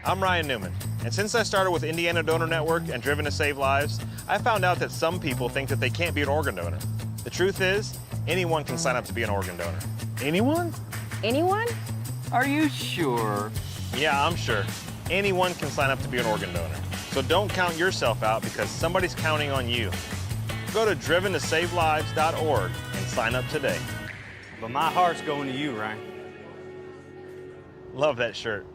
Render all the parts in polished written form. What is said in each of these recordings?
I'm Ryan Newman, and since I started with Indiana Donor Network and Driven to Save Lives, I found out that some people think that they can't be an organ donor. The truth is, anyone can sign up to be an organ donor. Anyone? Anyone? Are you sure? Yeah, I'm sure. Anyone can sign up to be an organ donor. So don't count yourself out because somebody's counting on you. Go to driventosavelives.org and sign up today. But my heart's going to you, Ryan. Love that shirt.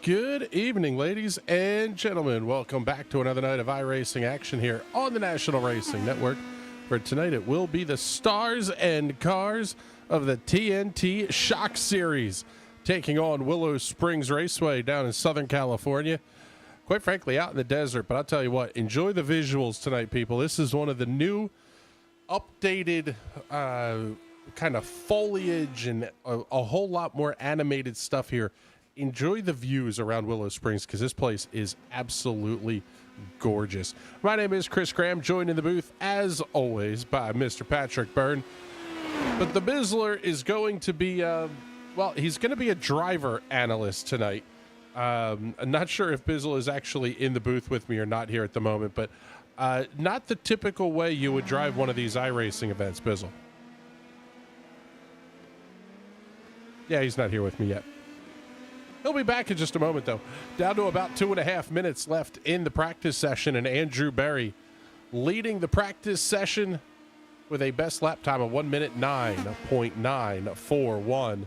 Good evening, ladies and gentlemen. Welcome back to another night of iRacing action here on the National Racing Network. For tonight, it will be the stars and cars of the TNT Shock Series, taking on Willow Springs Raceway down in Southern California. Quite frankly, out in the desert, but I'll tell you what, enjoy the visuals tonight, people. This is one of the new updated kind of foliage and a whole lot more animated stuff here. Enjoy the views around Willow Springs because this place is absolutely gorgeous. My name is Chris Graham, joined in the booth, as always, by Mr. Patrick Byrne. But the Bizzler is going to be, he's going to be a driver analyst tonight. I'm not sure if Bizzle is actually in the booth with me or not here at the moment, but not the typical way you would drive one of these iRacing events, Bizzle. Yeah, he's not here with me yet. He'll be back in just a moment, though. Down to about 2.5 minutes left in the practice session, and Andrew Berry leading the practice session with a best lap time of 1 minute 9.941.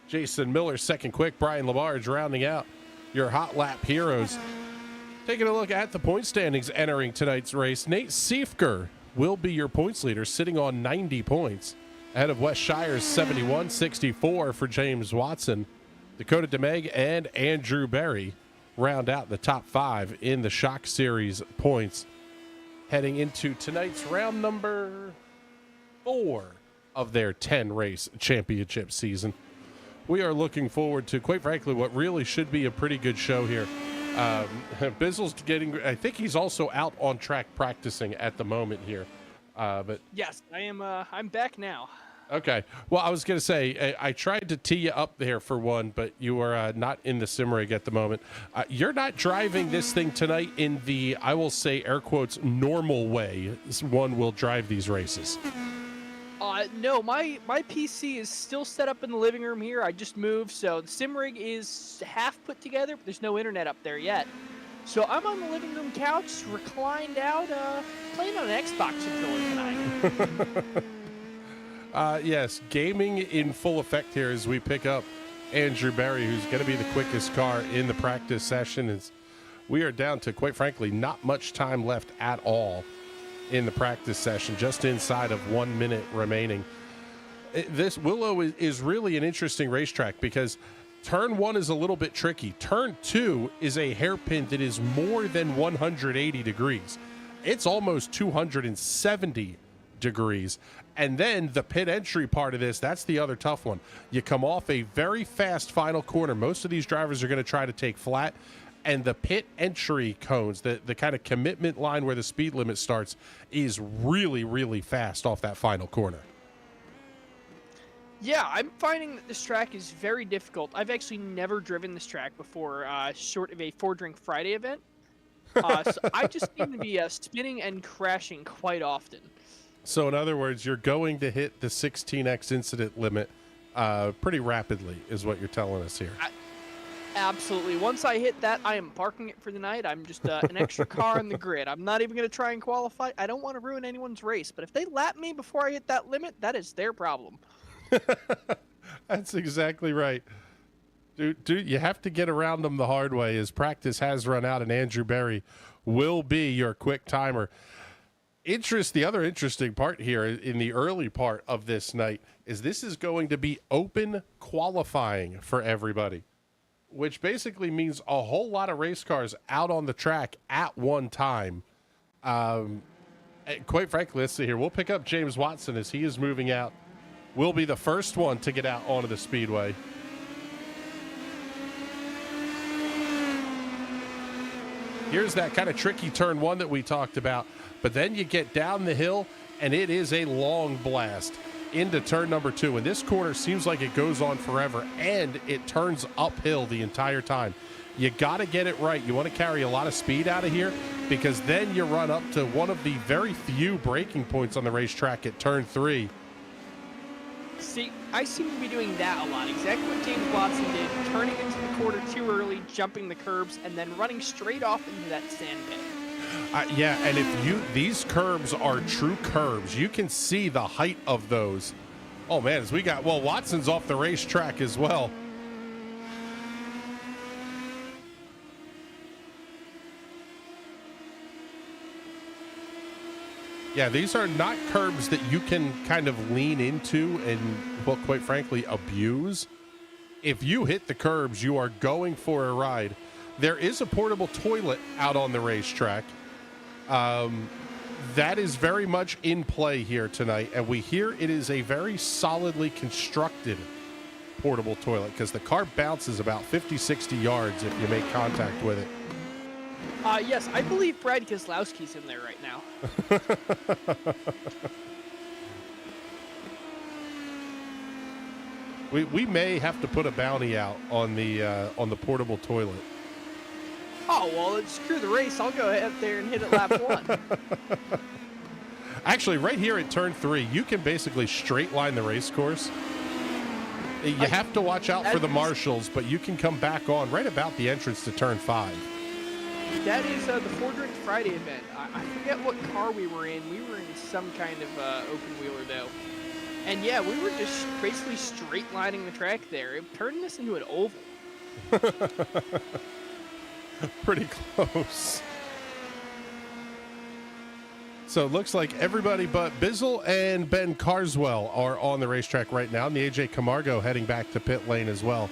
Jason Miller second quick. Brian Labarge rounding out your hot lap heroes. Taking a look at the point standings entering tonight's race, Nate Siefker will be your points leader, sitting on 90 points, ahead of Wes Shire's 71, 64 for James Watson. Dakota DeMeg and Andrew Berry round out the top 5 in the Shock Series points, heading into tonight's round number 4 of their 10-race championship season. We are looking forward to, quite frankly, what really should be a pretty good show here. Bizzle's getting, I think he's also out on track practicing at the moment here. But yes, I am. I'm back now. Okay. Well, I was going to say, I tried to tee you up there for one, but you are not in the sim rig at the moment. You're not driving this thing tonight in the, I will say, air quotes, normal way one will drive these races. No, my PC is still set up in the living room here. I just moved, so the sim rig is half put together, but there's no internet up there yet. So I'm on the living room couch, reclined out, playing on an Xbox controller tonight. Yes, gaming in full effect here as we pick up Andrew Berry, who's going to be the quickest car in the practice session. We are down to, quite frankly, not much time left at all in the practice session, just inside of 1 minute remaining. This Willow is really an interesting racetrack because turn 1 is a little bit tricky. Turn 2 is a hairpin that is more than 180 degrees. It's almost 270 degrees. And then the pit entry part of this, that's the other tough one. You come off a very fast final corner. Most of these drivers are going to try to take flat. And the pit entry cones, the kind of commitment line where the speed limit starts, is really, really fast off that final corner. Yeah, I'm finding that this track is very difficult. I've actually never driven this track before, short of a 4-Drink Friday event. So I just seem to be spinning and crashing quite often. So in other words, you're going to hit the 16x incident limit pretty rapidly is what you're telling us here. Absolutely. Once I hit that, I am parking it for the night. I'm just an extra car on the grid. I'm not even going to try and qualify. I don't want to ruin anyone's race. But if they lap me before I hit that limit, that is their problem. That's exactly right. Dude, you have to get around them the hard way as practice has run out, and Andrew Berry will be your quick timer. The other interesting part here in the early part of this night is this is going to be open qualifying for everybody, which basically means a whole lot of race cars out on the track at one time. Quite frankly, let's see here. We'll pick up James Watson as he is moving out will be the first one to get out onto the speedway. Here's that kind of tricky turn one that we talked about, but then you get down the hill and it is a long blast into turn number 2. And this corner seems like it goes on forever and it turns uphill the entire time. You got to get it right. You want to carry a lot of speed out of here because then you run up to one of the very few braking points on the racetrack at turn 3. See, I seem to be doing that a lot. Exactly what James Watson did, turning into the corner too early, jumping the curbs, and then running straight off into that sand pit. Yeah, and if these curbs are true curbs, you can see the height of those. Oh man, as we got, well, Watson's off the racetrack as well. Yeah, these are not curbs that you can kind of lean into and, well, quite frankly, abuse. If you hit the curbs, you are going for a ride. There is a portable toilet out on the racetrack. That is very much in play here tonight, and we hear it is a very solidly constructed portable toilet because the car bounces about 50, 60 yards if you make contact with it. Yes, I believe Brad Keselowski's in there right now. We may have to put a bounty out on the portable toilet. Oh, well, then screw the race. I'll go ahead there and hit it lap 1. Actually, right here at turn 3, you can basically straight line the race course. You have to watch out for the marshals, but you can come back on right about the entrance to turn 5. That is the Ford Drink Friday event. I forget what car we were in. We were in some kind of open wheeler, though. And yeah, we were just basically straight lining the track there. It turned this into an oval. Pretty close. So it looks like everybody but Bizzle and Ben Carswell are on the racetrack right now. And the AJ Camargo heading back to pit lane as well.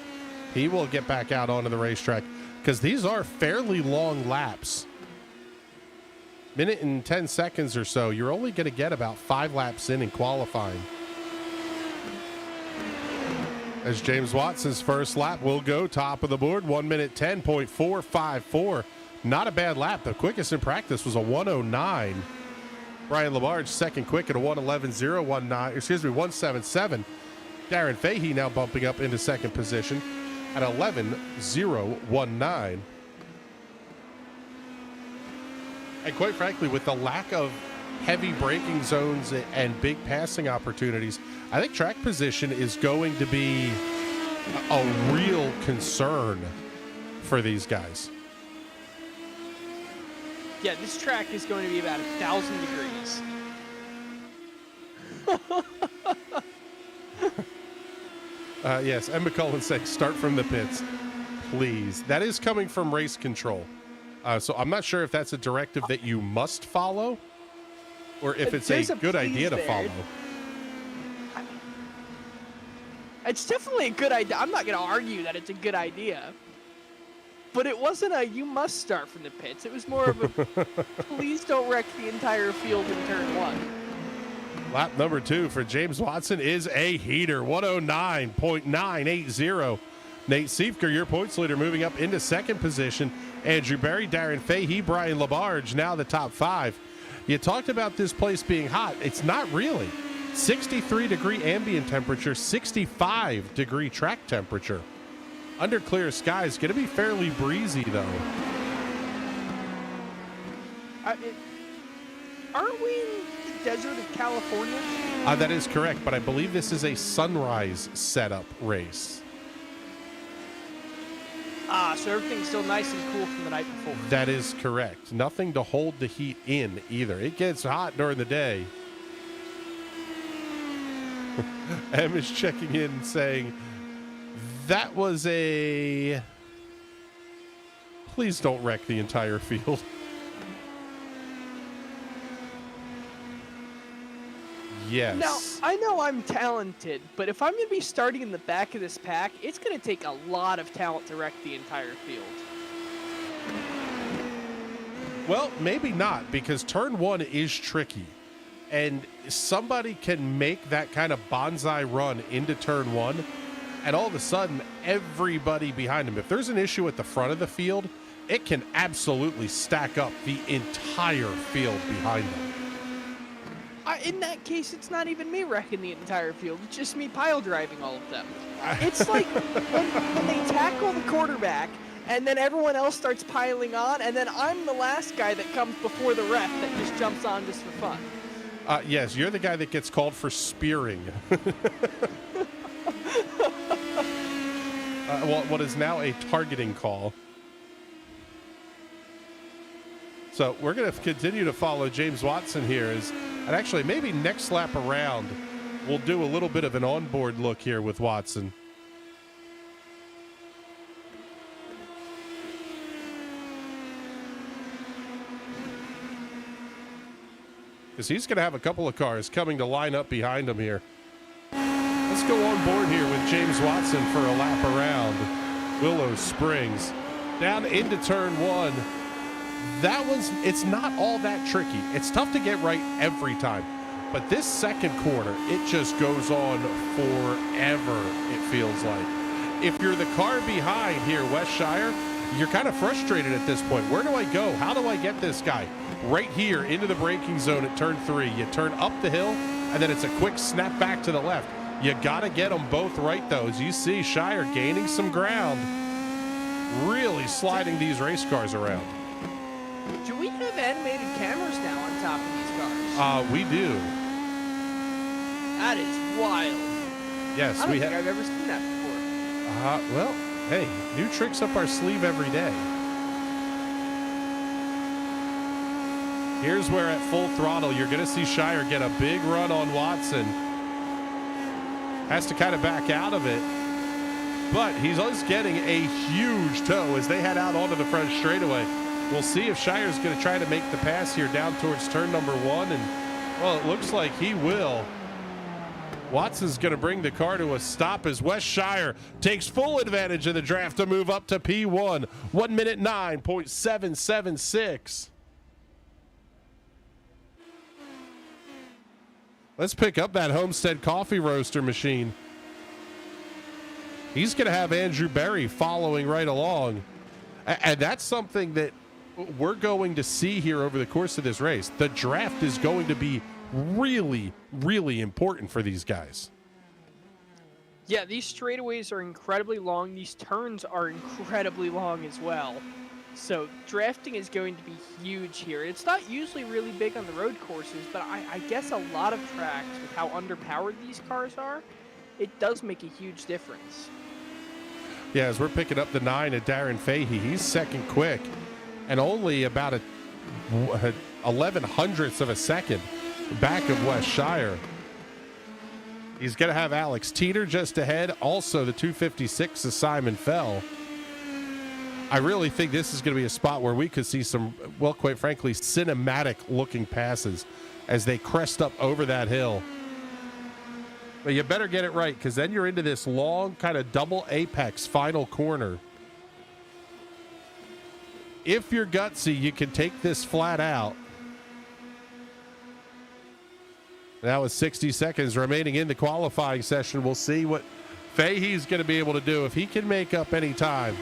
He will get back out onto the racetrack because these are fairly long laps. Minute and 10 seconds or so. You're only going to get about 5 laps in qualifying. As James Watson's first lap will go top of the board, 1 minute 10.454. Not a bad lap. The quickest in practice was a 109. Brian Labarge second quick at a 177. Darren Fahey now bumping up into second position at 11.019. And quite frankly, with the lack of heavy braking zones and big passing opportunities, I think track position is going to be a real concern for these guys. Yeah, this track is going to be about 1,000 degrees. Yes, Ed McCullen saying start from the pits, please. That is coming from race control. So I'm not sure if that's a directive that you must follow or if it's a good idea to follow. It's definitely a good idea. I'm not going to argue that it's a good idea. But it wasn't a you must start from the pits. It was more of a please don't wreck the entire field in turn 1. Lap number 2 for James Watson is a heater, 109.980. Nate Siefker, your points leader, moving up into second position. Andrew Berry, Darren Fahey, Brian Labarge, now the top 5. You talked about this place being hot. It's not really. 63-degree ambient temperature, 65-degree track temperature. Under clear skies, going to be fairly breezy, though. Aren't we in the desert of California? That is correct, but I believe this is a sunrise setup race. So everything's still nice and cool from the night before. That is correct. Nothing to hold the heat in either. It gets hot during the day. Em is checking in saying, that was a... Please don't wreck the entire field. Yes. Now, I know I'm talented, but if I'm going to be starting in the back of this pack, it's going to take a lot of talent to wreck the entire field. Well, maybe not, because turn 1 is tricky. and somebody can make that kind of bonsai run into turn one, and all of a sudden, everybody behind him, if there's an issue at the front of the field, it can absolutely stack up the entire field behind them. In that case, it's not even me wrecking the entire field. It's just me pile driving all of them. It's like when they tackle the quarterback, and then everyone else starts piling on, and then I'm the last guy that comes before the ref that just jumps on just for fun. Yes, you're the guy that gets called for spearing. What is now a targeting call. So we're going to continue to follow James Watson here. And actually, maybe next lap around, we'll do a little bit of an onboard look here with Watson. Because he's going to have a couple of cars coming to line up behind him here. Let's go on board here with James Watson for a lap around Willow Springs. Down into turn one. It's not all that tricky. It's tough to get right every time. But this second corner, it just goes on forever, it feels like. If you're the car behind here, West Shire, you're kind of frustrated at this point. Where do I go? How do I get this guy? Right here into the braking zone at turn three. You turn up the hill, and then it's a quick snap back to the left. You got to get them both right, though. As you see, Shire gaining some ground, really sliding these race cars around. Do we have animated cameras now on top of these cars? We do. That is wild. Yes, I don't we think have. I've ever seen that before. Well, hey, new tricks up our sleeve every day. Here's where at full throttle, you're going to see Shire get a big run on Watson. Has to kind of back out of it. But he's just getting a huge tow as they head out onto the front straightaway. We'll see if Shire's going to try to make the pass here down towards turn number one. And, well, it looks like he will. Watson's going to bring the car to a stop as West Shire takes full advantage of the draft to move up to P1. 1 minute 9.776. Let's pick up that Homestead coffee roaster machine. He's going to have Andrew Berry following right along. And that's something that we're going to see here over the course of this race. The draft is going to be really, really important for these guys. Yeah, these straightaways are incredibly long. These turns are incredibly long as well. So drafting is going to be huge here. It's not usually really big on the road courses, but I guess a lot of tracks with how underpowered these cars are, it does make a huge difference. Yeah, as we're picking up the 9 at Darren Fahey, he's second quick and only about a 11 hundredths of a second back of West Shire. He's going to have Alex Teeter just ahead. Also, the 256 is Simon Fell. I really think this is going to be a spot where we could see some, well, quite frankly, cinematic-looking passes as they crest up over that hill. But you better get it right, because then you're into this long kind of double apex final corner. If you're gutsy, you can take this flat out. That was 60 seconds remaining in the qualifying session. We'll see what Fahey's going to be able to do if he can make up any time.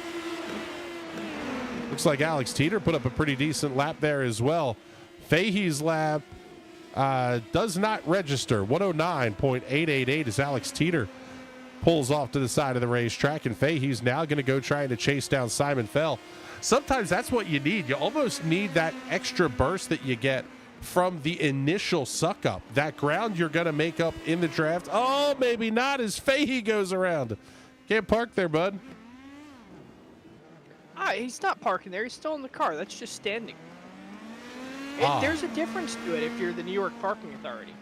Looks like Alex Teeter put up a pretty decent lap there as well. Fahey's lap does not register. 109.888 as Alex Teeter pulls off to the side of the racetrack, and Fahey's now going to go trying to chase down Simon Fell. Sometimes that's what you need. You almost need that extra burst that you get from the initial suck up. That ground you're going to make up in the draft. Oh, maybe not as Fahey goes around. Can't park there, bud. He's not parking there. He's still in the car. That's just standing. There's a difference to it if you're the New York Parking Authority.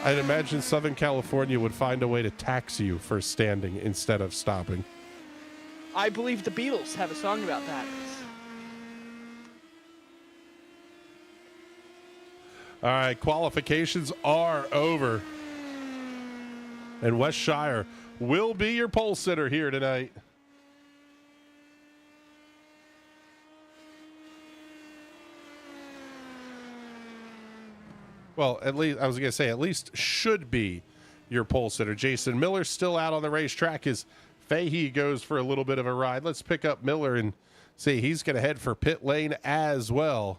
I'd imagine Southern California would find a way to tax you for standing instead of stopping. I believe the Beatles have a song about that. All right, qualifications are over. And West Shire will be your pole sitter here tonight. Well, at least I was going to say, at least should be your pole sitter. Jason Miller's still out on the racetrack as Fahey goes for a little bit of a ride. Let's pick up Miller and see he's going to head for pit lane as well.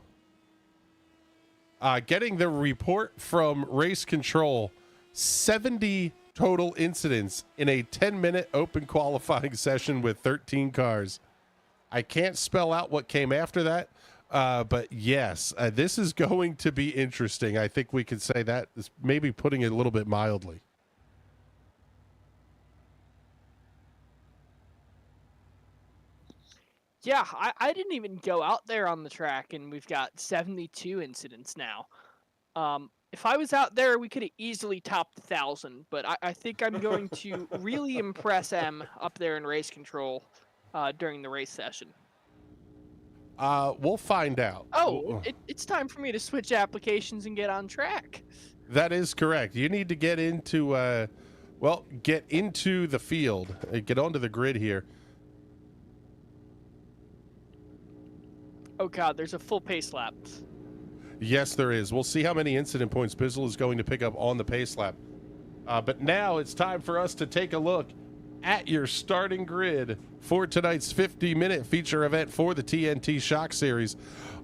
Getting the report from race control, 70 total incidents in a 10-minute open qualifying session with 13 cars. I can't spell out what came after that, but yes, this is going to be interesting. I think we could say that is maybe putting it a little bit mildly. Yeah, I didn't even go out there on the track, and we've got 72 incidents now. If I was out there, we could have easily topped 1,000, but I think I'm going to really impress M up there in race control during the race session. We'll find out. Oh, it's time for me to switch applications and get on track. That is correct. You need to get into, get into the field, get onto the grid here. Oh God, there's a full pace lap. Yes, there is. We'll see how many incident points Bizzle is going to pick up on the pace lap. But now it's time for us to take a look at your starting grid for tonight's 50-minute feature event for the TNT Shock Series.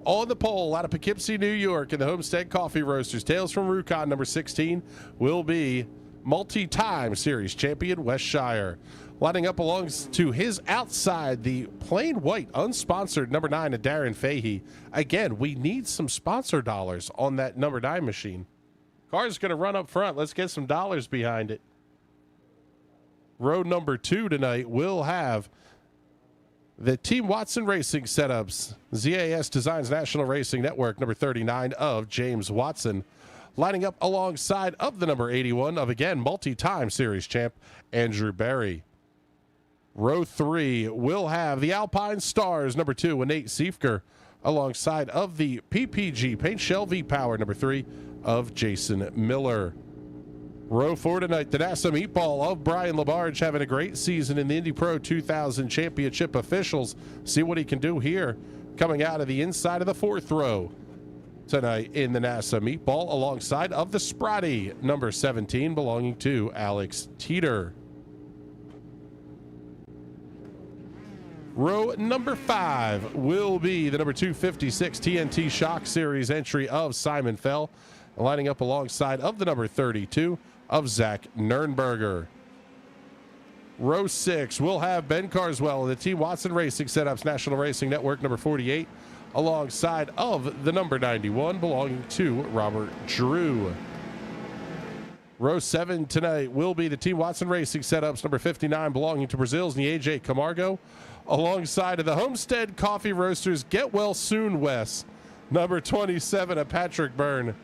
On the pole out of Poughkeepsie, New York, in the Homestead Coffee Roasters, Tales from Rukon, number 16, will be multi-time series champion Wes Shire. Lining up along to his outside, the plain white, unsponsored number 9, Darren Fahey. Again, we need some sponsor dollars on that number 9 machine. Car's going to run up front. Let's get some dollars behind it. Row number 2 tonight will have the Team Watson Racing setups. ZAS Designs National Racing Network, number 39 of James Watson. Lining up alongside of the number 81 of, again, multi-time series champ Andrew Berry. Row 3 will have the Alpine Stars, number 2, Nate Siefker, alongside of the PPG Paint Shell V-Power, number 3, of Jason Miller. Row 4 tonight, the NASA Meatball of Brian Labarge, having a great season in the Indy Pro 2000 Championship Officials. See what he can do here, coming out of the inside of the 4th row tonight in the NASA Meatball, alongside of the Sprotty, number 17, belonging to Alex Teeter. Row number 5 will be the number 256 TNT Shock Series entry of Simon Fell, lining up alongside of the number 32 of Zach Nurnberger. Row 6 will have Ben Carswell and the Team Watson Racing Setups National Racing Network, number 48, alongside of the number 91, belonging to Robert Drew. Row 7 tonight will be the Team Watson Racing Setups, number 59, belonging to Brazil's AJ Camargo, alongside of the Homestead Coffee Roasters. Get well soon, Wes, number 27 of Patrick Byrne.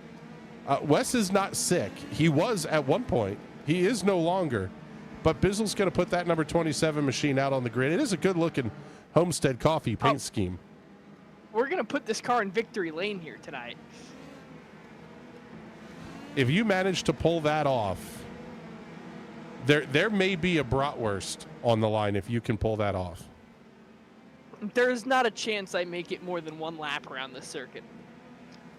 Wes is not sick. He was at one point. He is no longer. But Bizzle's going to put that number 27 machine out on the grid. It is a good-looking Homestead Coffee paint scheme. We're going to put this car in victory lane here tonight. If you manage to pull that off, there may be a bratwurst on the line if you can pull that off. There's not a chance I make it more than one lap around this circuit.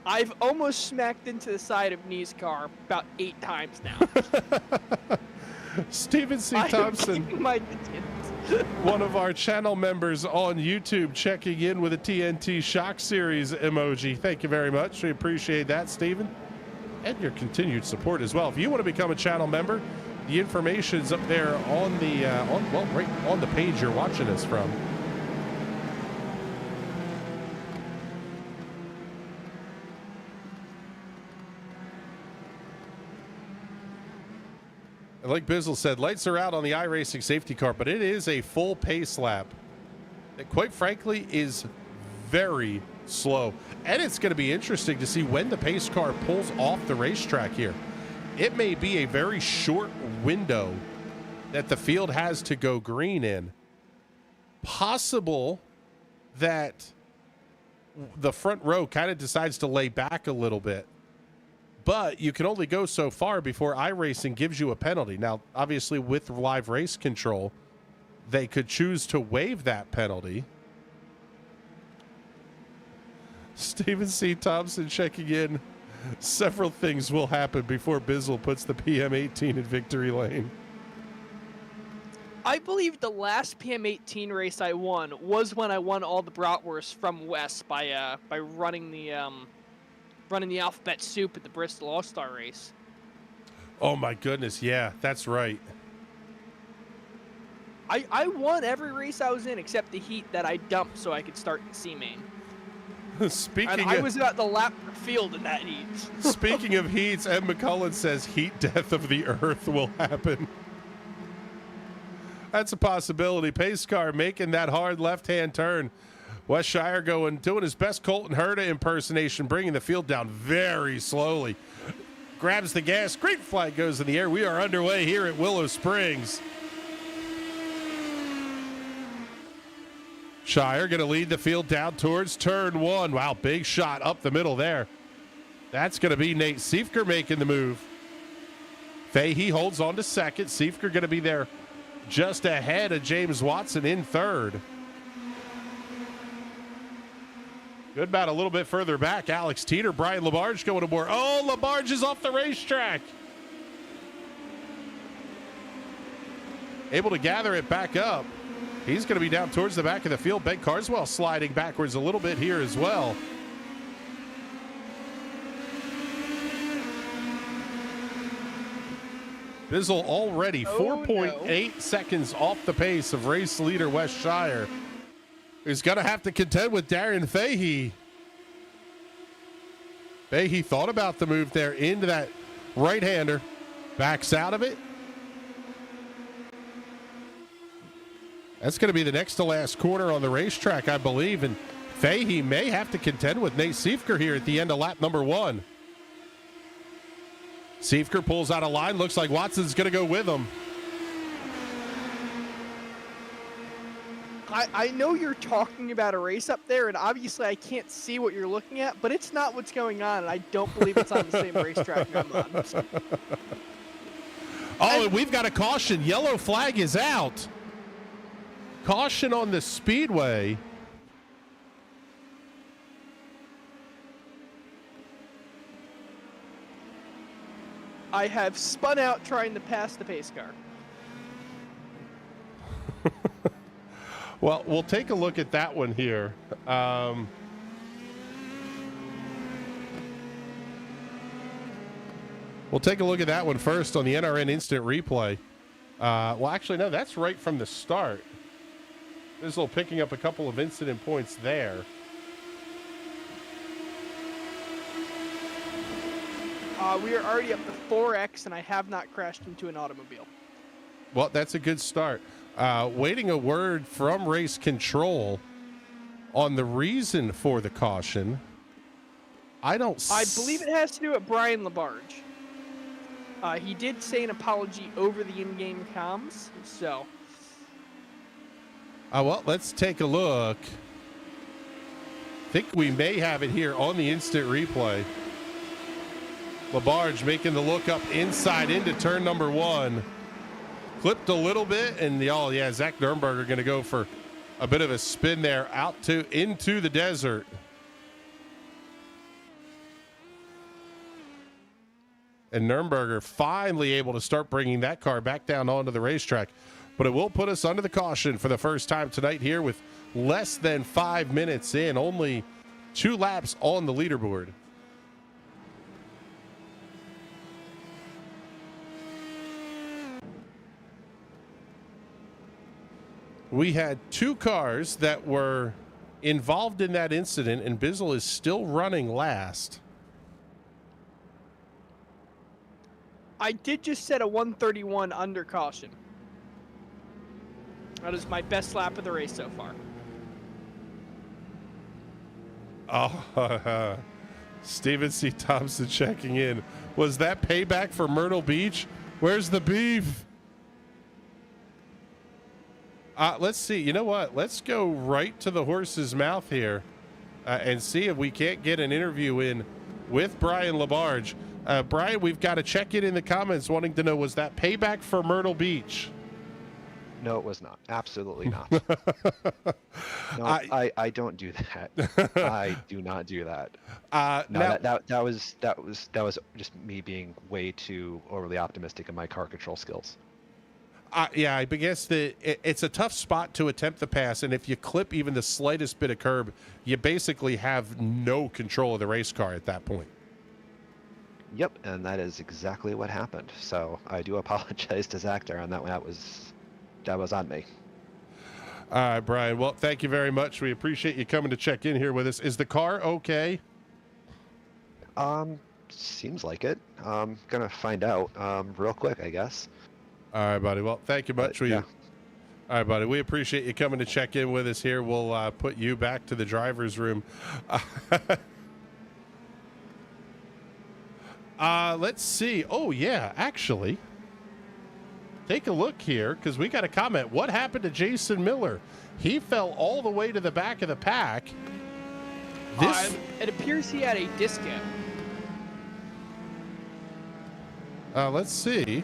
I've almost smacked into the side of Nee's car about 8 times now. Stephen C. Thompson, one of our channel members on YouTube, checking in with a TNT Shock Series emoji. Thank you very much. We appreciate that, Stephen, and your continued support as well. If you want to become a channel member, the information's up there on the right on the page you're watching us from. Like Bizzle said, lights are out on the iRacing safety car, but it is a full pace lap that, quite frankly, is very slow. And it's going to be interesting to see when the pace car pulls off the racetrack here. It may be a very short window that the field has to go green in. Possible that the front row kind of decides to lay back a little bit. But you can only go so far before iRacing gives you a penalty. Now, obviously, with live race control, they could choose to waive that penalty. Stephen C. Thompson checking in Several things will happen before Bizzle puts the PM18 in victory lane. I believe the last PM18 race I won was when I won all the bratwursts from Wes by running the alphabet soup at the Bristol All-Star race. Oh my goodness, yeah, that's right. I won every race I was in except the heat that I dumped so I could start in C-Main. I was at the lap field in that heat. Speaking of heats, Ed McCullen says heat death of the earth will happen. That's a possibility. Pace car making that hard left-hand turn. Wes Shire doing his best Colton Herta impersonation, bringing the field down very slowly. Grabs the gas. Green flag goes in the air. We are underway here at Willow Springs. Shire going to lead the field down towards turn 1. Wow, big shot up the middle there. That's going to be Nate Siefker making the move. Fahey holds on to second. Siefker going to be there just ahead of James Watson in third. Good about a little bit further back. Alex Teeter, Brian Labarge going to board. Oh, Labarge is off the racetrack. Able to gather it back up. He's going to be down towards the back of the field. Ben Carswell sliding backwards a little bit here as well. Bizzle already 4.8 seconds off the pace of race leader Wes Shire. He's going to have to contend with Darren Fahey. Fahey thought about the move there into that right-hander. Backs out of it. That's going to be the next to last corner on the racetrack, I believe. And Fahey may have to contend with Nate Siefker here at the end of lap number 1. Siefker pulls out a line. Looks like Watson's going to go with him. I know you're talking about a race up there, and obviously I can't see what you're looking at, but it's not what's going on, and I don't believe it's on the same racetrack I'm on. Oh, and we've got a caution. Yellow flag is out. Caution on the speedway. I have spun out trying to pass the pace car. Well, we'll take a look at that one here. We'll take a look at that one first on the NRN instant replay. Well, actually, no, that's right from the start. Bizzle picking up a couple of incident points there. We are already up to 4X, and I have not crashed into an automobile. Well, that's a good start. Waiting a word from race control on the reason for the caution. I believe it has to do with Brian Labarge. He did say an apology over the in-game comms, so. Well, let's take a look. I think we may have it here on the instant replay. Labarge making the look up inside into turn number 1. Clipped a little bit, and Zach Nurnberger going to go for a bit of a spin there into the desert. And Nurnberger finally able to start bringing that car back down onto the racetrack. But it will put us under the caution for the first time tonight here with less than 5 minutes in, only 2 laps on the leaderboard. We had 2 cars that were involved in that incident, and Bizzle is still running last. I did just set a 131 under caution. That is my best lap of the race so far. Oh, Steven C. Thompson checking in. Was that payback for Myrtle Beach? Where's the beef? Let's see. You know what? Let's go right to the horse's mouth here and see if we can't get an interview in with Brian Labarge. Brian, we've got a check in the comments wanting to know, was that payback for Myrtle Beach? No, it was not. Absolutely not. No, I don't do that. I do not do that. No, now, that was just me being way too overly optimistic in my car control skills. yeah, I guess it's a tough spot to attempt the pass, and if you clip even the slightest bit of curb, you basically have no control of the race car at that point. Yep, and that is exactly what happened. So I do apologize to Zach there on that one. That was on me. All right, Brian. Well, thank you very much. We appreciate you coming to check in here with us. Is the car okay? Seems like it. Gonna find out real quick, I guess. All right, buddy. Well, thank you much. Yeah. All right, buddy. We appreciate you coming to check in with us here. We'll put you back to the driver's room. Let's see. Oh, yeah, actually. Take a look here, because we got a comment. What happened to Jason Miller? He fell all the way to the back of the pack. It appears he had a discount. Let's see.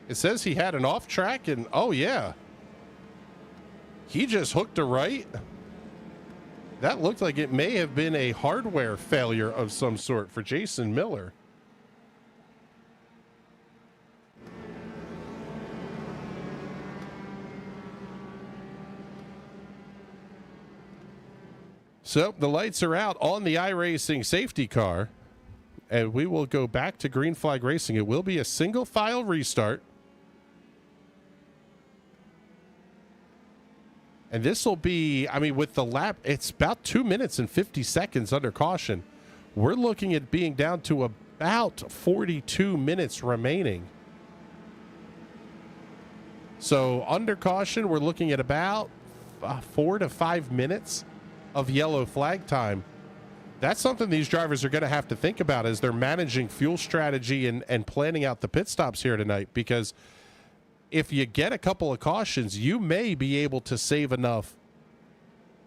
It says he had an off track, and oh, yeah. He just hooked a right. That looked like it may have been a hardware failure of some sort for Jason Miller. So the lights are out on the iRacing safety car, and we will go back to green flag racing. It will be a single file restart. And this will be, I mean, with the lap, it's about 2 minutes and 50 seconds under caution. We're looking at being down to about 42 minutes remaining. So under caution, we're looking at about 4 to 5 minutes of yellow flag time. That's something these drivers are going to have to think about as they're managing fuel strategy and planning out the pit stops here tonight, because if you get a couple of cautions, you may be able to save enough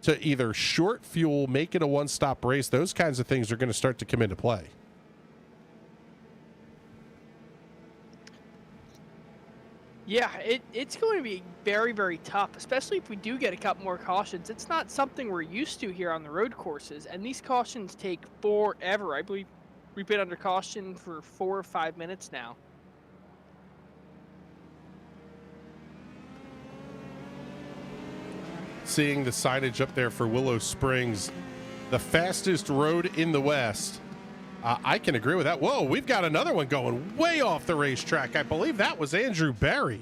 to either short fuel, make it a one-stop race. Those kinds of things are going to start to come into play. Yeah, it's going to be very, very tough, especially if we do get a couple more cautions. It's not something we're used to here on the road courses, and these cautions take forever. I believe we've been under caution for 4 or 5 minutes now. Seeing the signage up there for Willow Springs, the fastest road in the West. I can agree with that. Whoa, we've got another one going way off the racetrack. I believe that was Andrew Barry.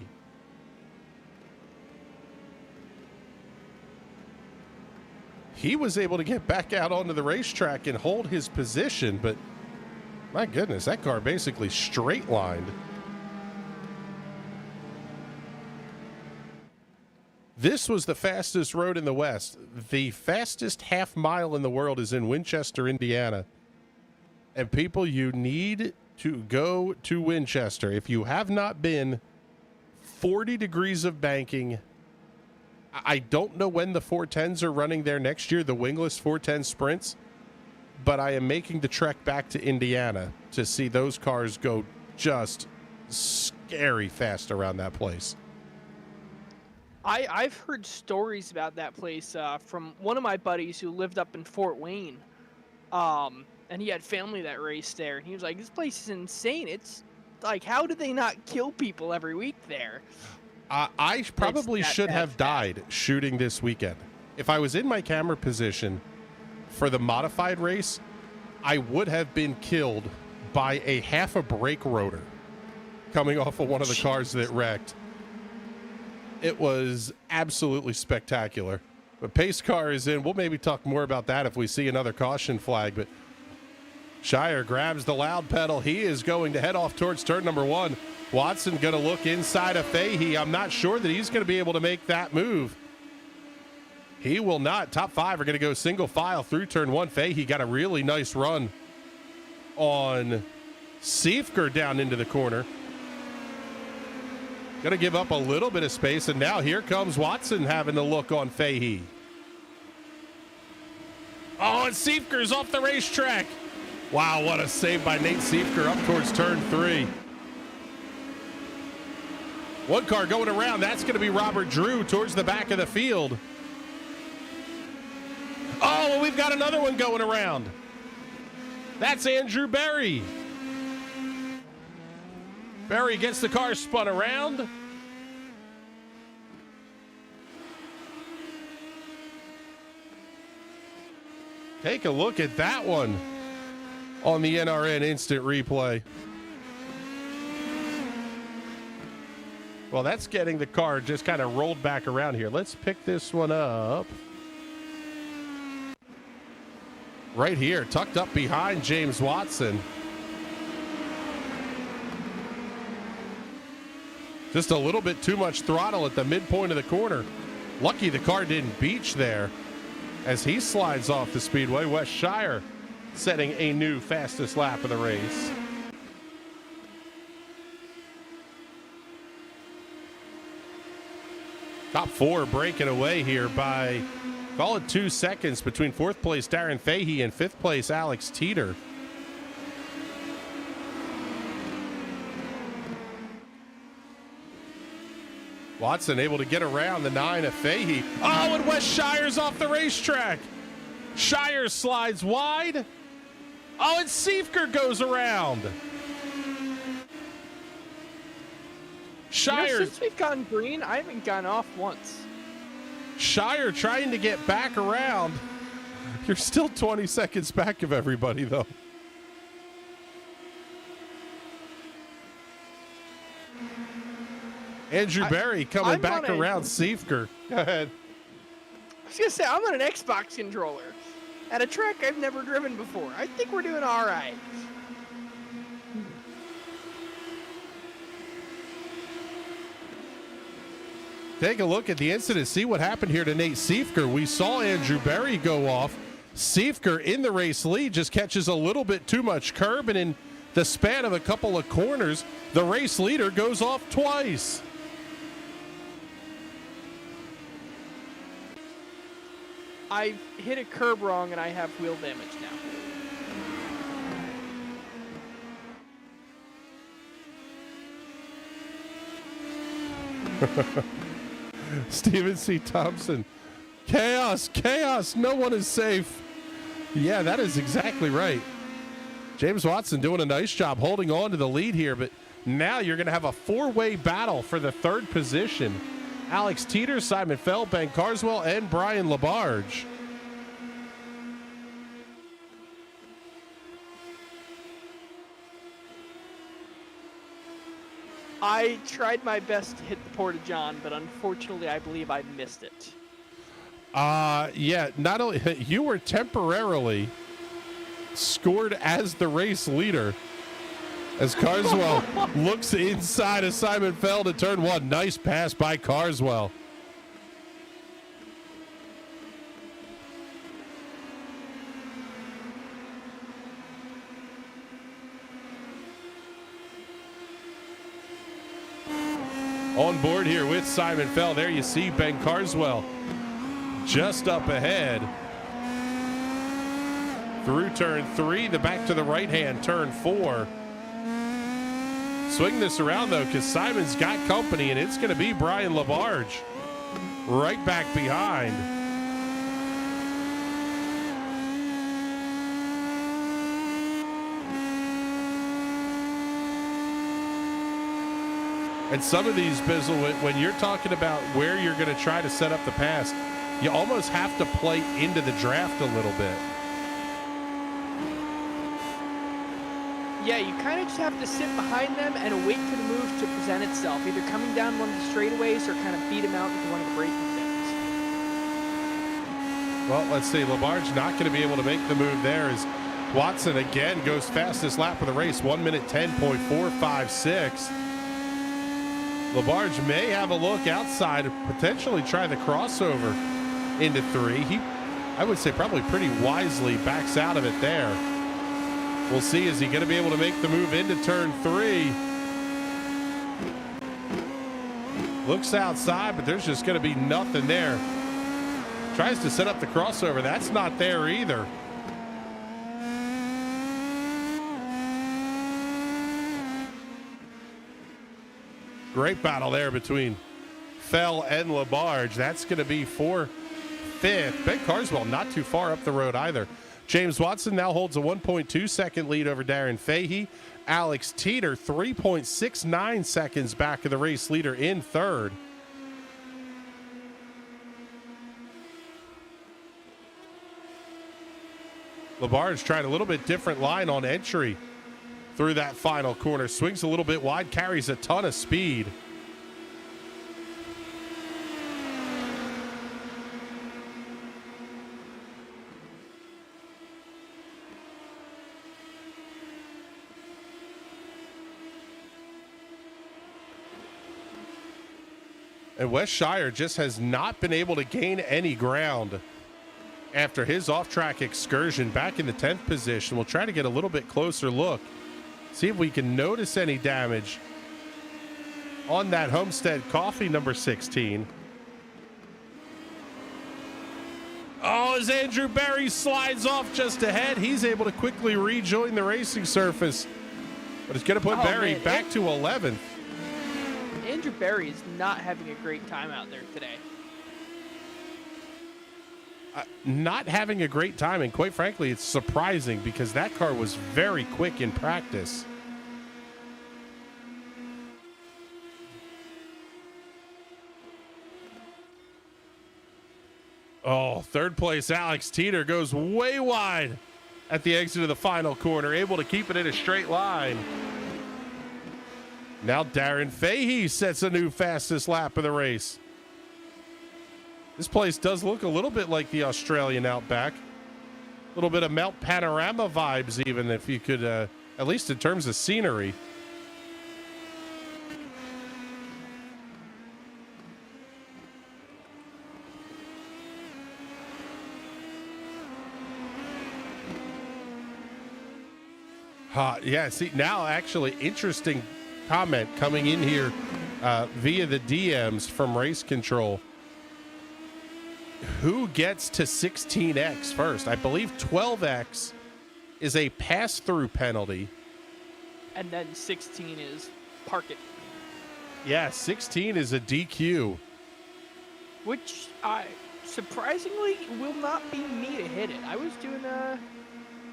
He was able to get back out onto the racetrack and hold his position, but my goodness, that car basically straight lined. This was the fastest road in the West. The fastest half mile in the world is in Winchester, Indiana. And people, you need to go to Winchester. If you have not been, 40 degrees of banking. I don't know when the 410s are running there next year, the wingless 410 sprints, but I am making the trek back to Indiana to see those cars go just scary fast around that place. I've heard stories about that place from one of my buddies who lived up in Fort Wayne. And he had family that raced there, and he was like, this place is insane. It's like, how do they not kill people every week there? I probably should have died shooting this weekend. If I was in my camera position for the modified race, I would have been killed by a half a brake rotor coming off of one of the cars that wrecked. It was absolutely spectacular. But pace car is in. We'll maybe talk more about that if we see another caution flag, but Shire grabs the loud pedal. He is going to head off towards turn number 1. Watson going to look inside of Fahey. I'm not sure that he's going to be able to make that move. He will not. Top 5 are going to go single file through turn 1. Fahey got a really nice run on Siefker down into the corner. Going to give up a little bit of space, and now here comes Watson having to look on Fahey. Oh, and Siefker's off the racetrack. Wow, what a save by Nate Siefker up towards turn 3. One car going around. That's going to be Robert Drew towards the back of the field. Oh, we've got another one going around. That's Andrew Berry. Berry gets the car spun around. Take a look at that one on the NRN instant replay. Well, that's getting the car just kind of rolled back around here. Let's pick this one up. Right here, tucked up behind James Watson. Just a little bit too much throttle at the midpoint of the corner. Lucky the car didn't beach there. As he slides off the speedway, Wes Shire setting a new fastest lap of the race. Top four breaking away here by, call it 2 seconds between fourth place Darren Fahey and fifth place Alex Teeter. Watson able to get around the 9 of Fahey. Oh, and Wes Shire's off the racetrack. Shire slides wide. Oh, and Siefker goes around. Shire. Since we've gone green, I haven't gone off once. Shire trying to get back around. You're still 20 seconds back of everybody, though. Andrew Berry coming back around Siefker. Go ahead. I was going to say, I'm on an Xbox controller at a track I've never driven before. I think we're doing all right. Take a look at the incident. See what happened here to Nate Siefker. We saw Andrew Berry go off. Siefker in the race lead just catches a little bit too much curb, and in the span of a couple of corners, the race leader goes off twice. I hit a curb wrong and I have wheel damage now. Stephen C. Thompson. Chaos, chaos, no one is safe. Yeah, that is exactly right. James Watson doing a nice job holding on to the lead here, but now you're going to have a four-way battle for the third position. Alex Teeter, Simon Feld, Ben Carswell, and Brian Labarge. I tried my best to hit the Porta-John, but unfortunately I believe I missed it. Yeah, not only you were temporarily scored as the race leader as Carswell looks inside of Simon Feld at turn one. Nice pass by Carswell. On board here with Simon Feld. There you see Ben Carswell just up ahead. Through turn three, the back to the right hand, turn four. Swing this around though, because Simon's got company, and it's going to be Brian Labarge right back behind. And some of these, Bizzle, when you're talking about where you're going to try to set up the pass, you almost have to play into the draft a little bit. Yeah, you kind of just have to sit behind them and wait for the move to present itself, either coming down one of the straightaways or kind of beat him out into one of the braking things. Well, let's see. Labarge not going to be able to make the move there as Watson again goes fastest lap of the race, 1 minute 10.456. Labarge may have a look outside, potentially try the crossover into three. He, I would say, probably pretty wisely backs out of it there. We'll see, is he going to be able to make the move into turn three? Looks outside, but there's just going to be nothing there. Tries to set up the crossover. That's not there either. Great battle there between Fell and LaBarge. That's going to be for fifth. Ben Carswell not too far up the road either. James Watson now holds a 1.2 second lead over Darren Fahey. Alex Teeter 3.69 seconds back of the race leader in third. LaBarge tried a little bit different line on entry through that final corner. Swings a little bit wide, carries a ton of speed. And Wes Shire just has not been able to gain any ground after his off-track excursion, back in the 10th position. We'll try to get a little bit closer look, see if we can notice any damage on that Homestead Coffee number 16. Oh, as Andrew Berry slides off just ahead, he's able to quickly rejoin the racing surface, but it's going to put Berry back to 11th. Andrew Berry is not having a great time out there today. Not having a great time, and quite frankly, it's surprising because that car was very quick in practice. Oh, third place Alex Teeter goes way wide at the exit of the final corner, able to keep it in a straight line. Now Darren Fahey sets a new fastest lap of the race. This place does look a little bit like the Australian Outback. A little bit of Mount Panorama vibes, even, if you could, at least in terms of scenery. Yeah, see, now actually interesting comment coming in here via the DMs from Race Control. Who gets to 16X first? I believe 12X is a pass-through penalty. And then 16 is park it. Yeah, 16 is a DQ. Which, surprisingly, will not be me to hit it. I was doing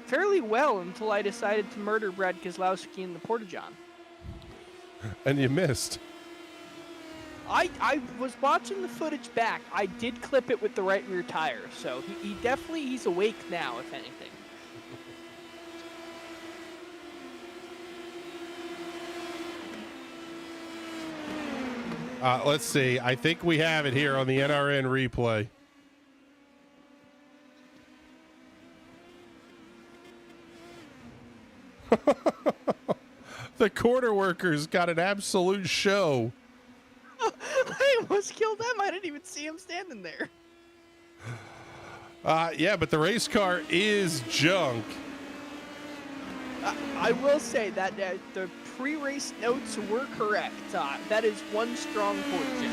fairly well until I decided to murder Brad Keselowski in the Porta-John. And you missed. I was watching the footage back. I did clip it with the right rear tire, so he's awake now, if anything. Let's see. I think we have it here on the NRN replay. The quarter workers got an absolute show. I almost killed them. I didn't even see him standing there. Yeah, but the race car is junk. I will say that the pre-race notes were correct. That is one strong point.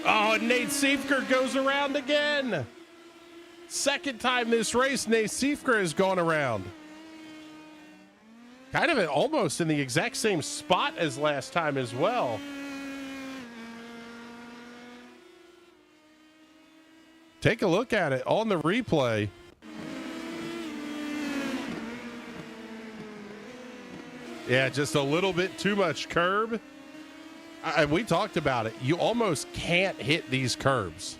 Oh, and Nate Siefker goes around again. Second time this race, Nate Siefker has gone around. Kind of almost in the exact same spot as last time as well. Take a look at it on the replay. Yeah, just a little bit too much curb. We talked about it. You almost can't hit these curbs.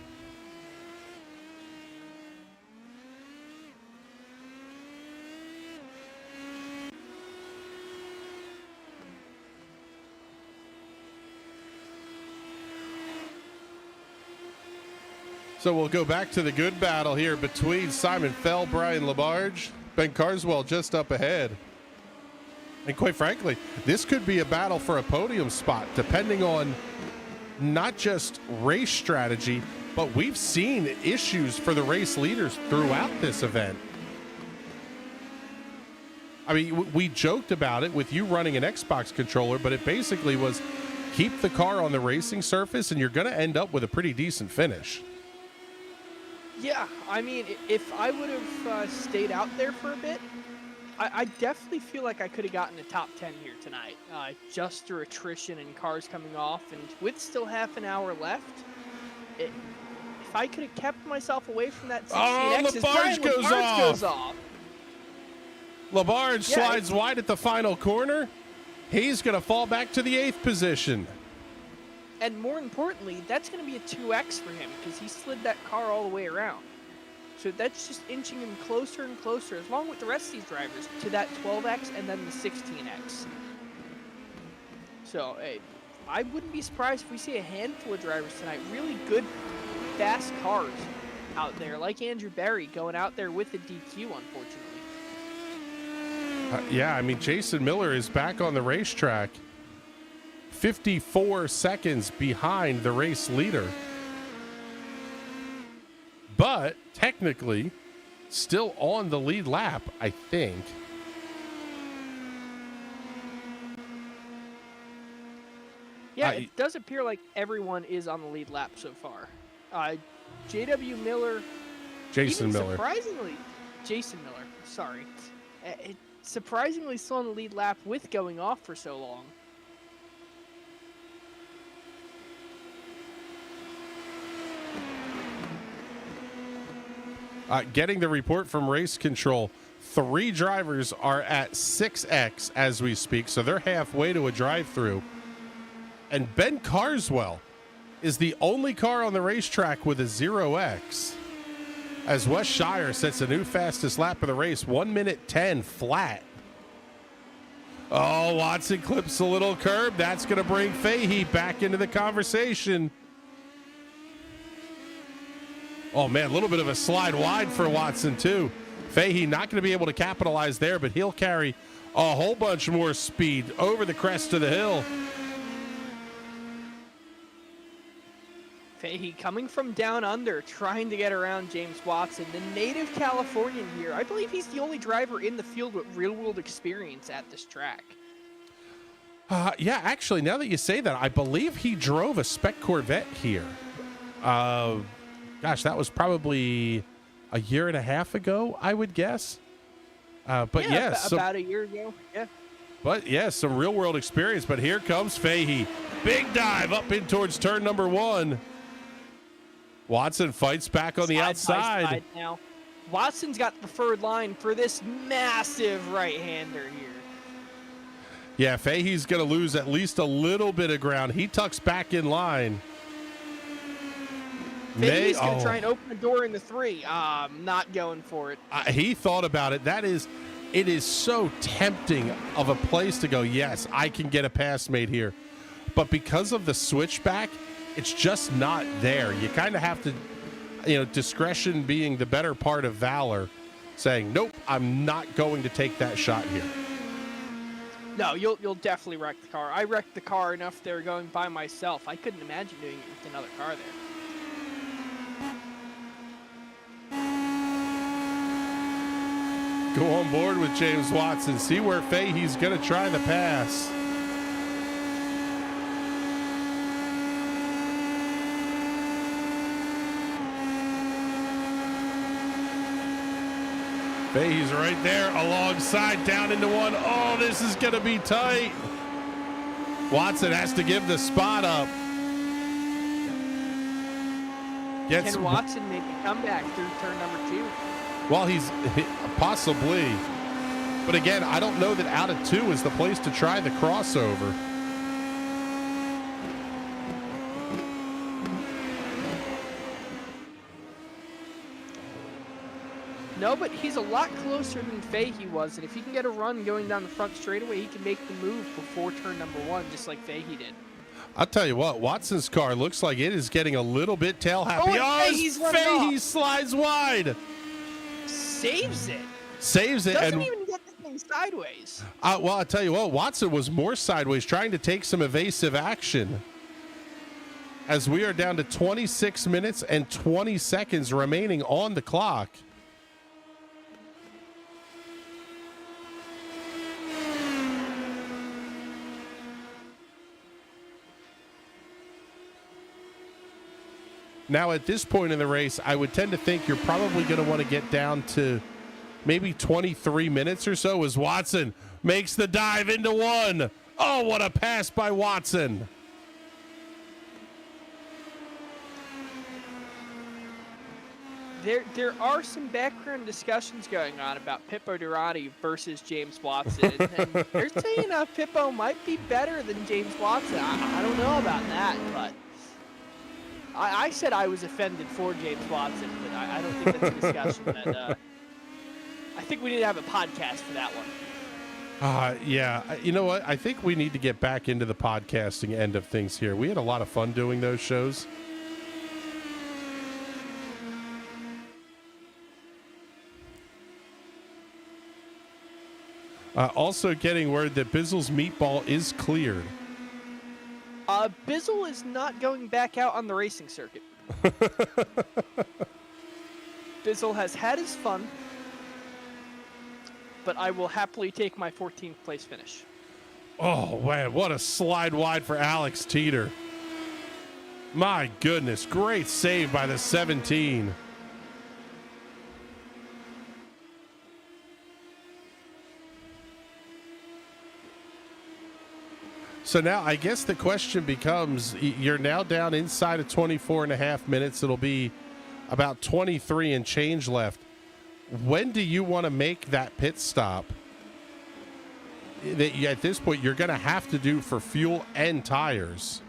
So we'll go back to the good battle here between Simon Fell, Brian LaBarge, Ben Carswell just up ahead. And quite frankly, this could be a battle for a podium spot, depending on not just race strategy, but we've seen issues for the race leaders throughout this event. I mean, we joked about it with you running an Xbox controller, but it basically was keep the car on the racing surface and you're going to end up with a pretty decent finish. Yeah, I mean, if I would have stayed out there for a bit, I definitely feel like I could have gotten a top 10 here tonight, just through attrition and cars coming off, and with still half an hour left, if I could have kept myself away from that 16X, LaBarge goes off. LaBarge slides wide at the final corner. He's going to fall back to the 8th position. And more importantly, that's going to be a 2X for him because he slid that car all the way around. So that's just inching him closer and closer, along with the rest of these drivers, to that 12X and then the 16X. So, hey, I wouldn't be surprised if we see a handful of drivers tonight. Really good, fast cars out there, like Andrew Berry going out there with the DQ, unfortunately. Yeah, I mean, Jason Miller is back on the racetrack. 54 seconds behind the race leader. But technically, still on the lead lap, I think. Yeah, it does appear like everyone is on the lead lap so far. J.W. Miller. Jason Miller. Jason Miller, sorry. Surprisingly still on the lead lap with going off for so long. Getting the report from race control, 3 drivers are at 6X as we speak, so they're halfway to a drive-through. And Ben Carswell is the only car on the racetrack with a 0X. As Wes Shire sets a new fastest lap of the race, 1 minute 10 flat. Oh, Watson clips a little curb. That's going to bring Fahey back into the conversation. Oh, man, a little bit of a slide wide for Watson, too. Fahey not going to be able to capitalize there, but he'll carry a whole bunch more speed over the crest of the hill. Fahey coming from down under, trying to get around James Watson, the native Californian here. I believe he's the only driver in the field with real-world experience at this track. Yeah, actually, now that you say that, I believe he drove a spec Corvette here. Gosh, that was probably a year and a half ago, I would guess. But yeah, about a year ago. Yeah. But yeah, some real world experience. But here comes Fahey. Big dive up in towards turn number 1. Watson fights back on the outside. Now. Watson's got the preferred line for this massive right-hander here. Yeah, Fahey's going to lose at least a little bit of ground. He tucks back in line. Fahey's going to try and open the door in the 3. Not going for it. He thought about it. It is so tempting of a place to go, yes, I can get a pass made here. But because of the switchback, it's just not there. You kind of have to, discretion being the better part of valor, saying, nope, I'm not going to take that shot here. No, you'll definitely wreck the car. I wrecked the car enough there going by myself. I couldn't imagine doing it with another car there. Go on board with James Watson. See where Fahey's going to try the pass. Fahey's right there alongside, down into 1. Oh, this is going to be tight. Watson has to give the spot up. Can Watson make a comeback through turn number 2? Well, he's possibly. But again, I don't know that out of 2 is the place to try the crossover. No, but he's a lot closer than Fahey was, and if he can get a run going down the front straightaway, he can make the move before turn number 1, just like Fahey did. I'll tell you what, Watson's car looks like it is getting a little bit tail happy. Fahey slides wide. Saves it. Doesn't even get the thing sideways. Well, I'll tell you what, Watson was more sideways, trying to take some evasive action. As we are down to 26 minutes and 20 seconds remaining on the clock. Now, at this point in the race, I would tend to think you're probably going to want to get down to maybe 23 minutes or so as Watson makes the dive into one. Oh, what a pass by Watson. There are some background discussions going on about Pippo Durrani versus James Watson, and they're saying Pippo might be better than James Watson. I don't know about that, but I said I was offended for James Watson, but I don't think that's a discussion that I think we need to have a podcast for that one. Yeah, you know what? I think we need to get back into the podcasting end of things here. We had a lot of fun doing those shows. Also getting word that Bizzle's meatball is cleared. Bizzle is not going back out on the racing circuit. Bizzle has had his fun, but I will happily take my 14th place finish. Oh, man, what a slide wide for Alex Teeter. My goodness, great save by the 17. So now I guess the question becomes, you're now down inside of 24 and a half minutes. It'll be about 23 and change left. When do you want to make that pit stop that at this point you're going to have to do for fuel and tires?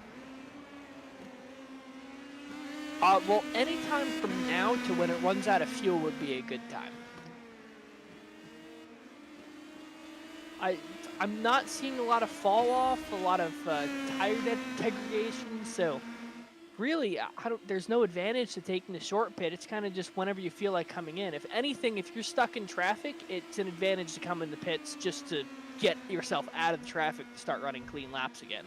Well, any time from now to when it runs out of fuel would be a good time. I'm not seeing a lot of fall off, a lot of tire degradation, so really, there's no advantage to taking the short pit. It's kind of just whenever you feel like coming in. If anything, if you're stuck in traffic, it's an advantage to come in the pits just to get yourself out of the traffic to start running clean laps again.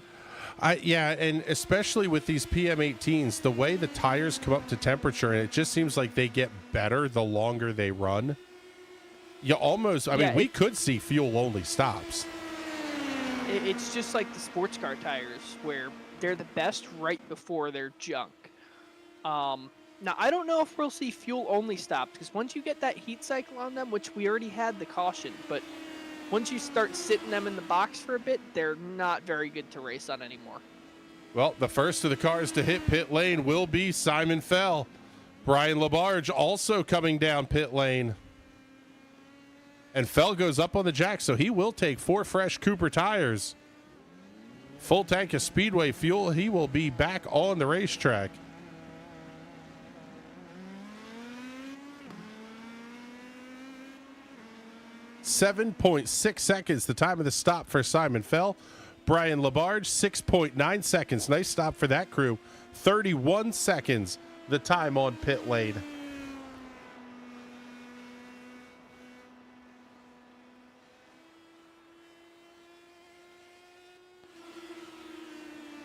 Yeah, and especially with these PM18s, the way the tires come up to temperature, and it just seems like they get better the longer they run. You almost, I mean, we could see fuel-only stops. It's just like the sports car tires, where they're the best right before they're junk. Now, I don't know if we'll see fuel-only stops, because once you get that heat cycle on them, which we already had the caution, but once you start sitting them in the box for a bit, they're not very good to race on anymore. Well, the first of the cars to hit pit lane will be Simon Fell. Brian Labarge also coming down pit lane. And Fell goes up on the jack, so he will take 4 fresh Cooper tires. Full tank of Speedway fuel. He will be back on the racetrack. .6 seconds, the time of the stop for Simon Fell. Brian Labarge, 6.9 seconds. Nice stop for that crew. 31 seconds, the time on pit lane.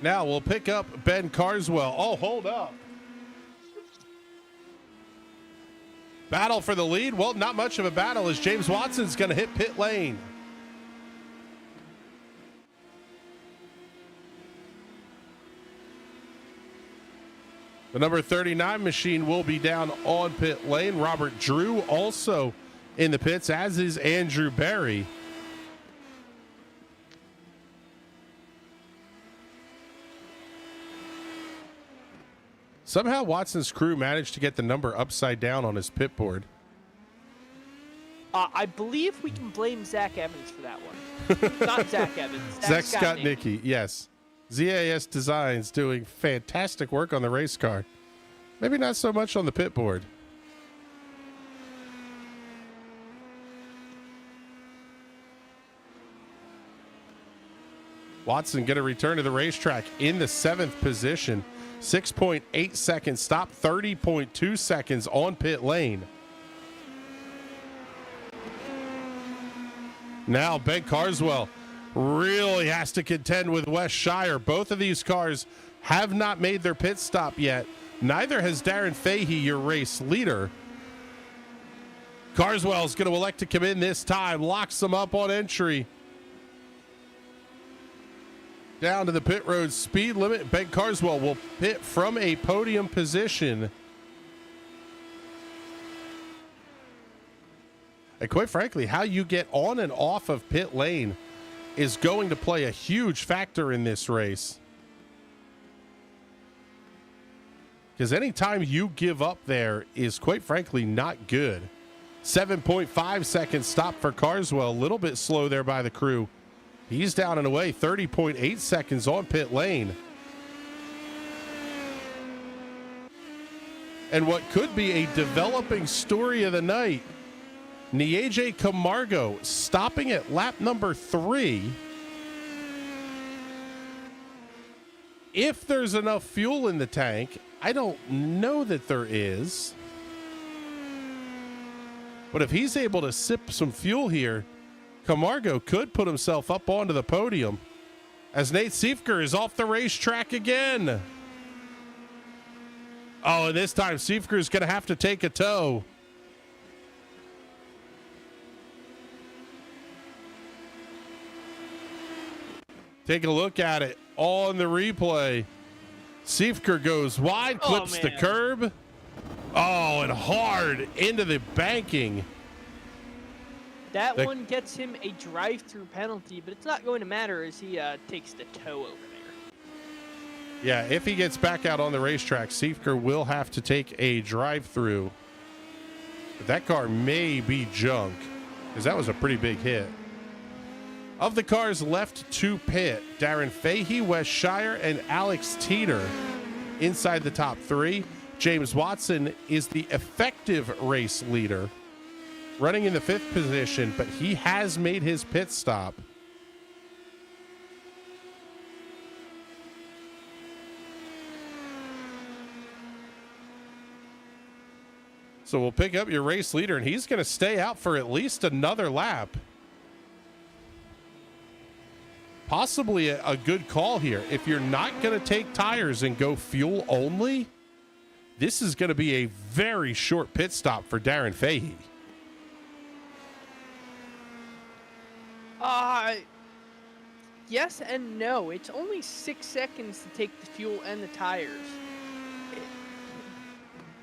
Now we'll pick up Ben Carswell. Oh, hold up. Battle for the lead. Well, not much of a battle as James Watson's going to hit pit lane. The number 39 machine will be down on pit lane. Robert Drew also in the pits, as is Andrew Berry. Somehow Watson's crew managed to get the number upside down on his pit board. I believe we can blame Zach Evans for that one. Not Zach Evans. Zach Skotnicki, yes. ZAS Designs doing fantastic work on the race car. Maybe not so much on the pit board. Watson going to return to the racetrack in the 7th position. 6.8 seconds stop, 30.2 seconds on pit lane. Now Ben Carswell really has to contend with Wes Shire. Both of these cars have not made their pit stop yet. Neither has Darren Fahey, your race leader. Carswell's going to elect to come in this time, locks them up on entry. down to the pit road speed limit. Ben Carswell will pit from a podium position. And quite frankly, how you get on and off of pit lane is going to play a huge factor in this race. Because anytime you give up there is quite frankly not good. 7.5 second stop for Carswell. A little bit slow there by the crew. He's down and away. 30.8 seconds on pit lane. And what could be a developing story of the night, Nieje Camargo stopping at lap number 3. If there's enough fuel in the tank, I don't know that there is. But if he's able to sip some fuel here, Camargo could put himself up onto the podium as Nate Siefker is off the racetrack again. Oh, and this time Siefker is going to have to take a tow. Take a look at it on the replay. Siefker goes wide, clips the curb. Oh, and hard into the banking. That one gets him a drive-through penalty, but it's not going to matter as he takes the tow over there. Yeah, if he gets back out on the racetrack, Siefker will have to take a drive-through. But that car may be junk, because that was a pretty big hit. Of the cars left to pit, Darren Fahey, Wes Shire, and Alex Teeter inside the top 3. James Watson is the effective race leader, running in the 5th position, but he has made his pit stop. So we'll pick up your race leader, and he's going to stay out for at least another lap. Possibly a good call here. If you're not going to take tires and go fuel only, this is going to be a very short pit stop for Darren Fahey. Yes and no. It's only 6 seconds to take the fuel and the tires.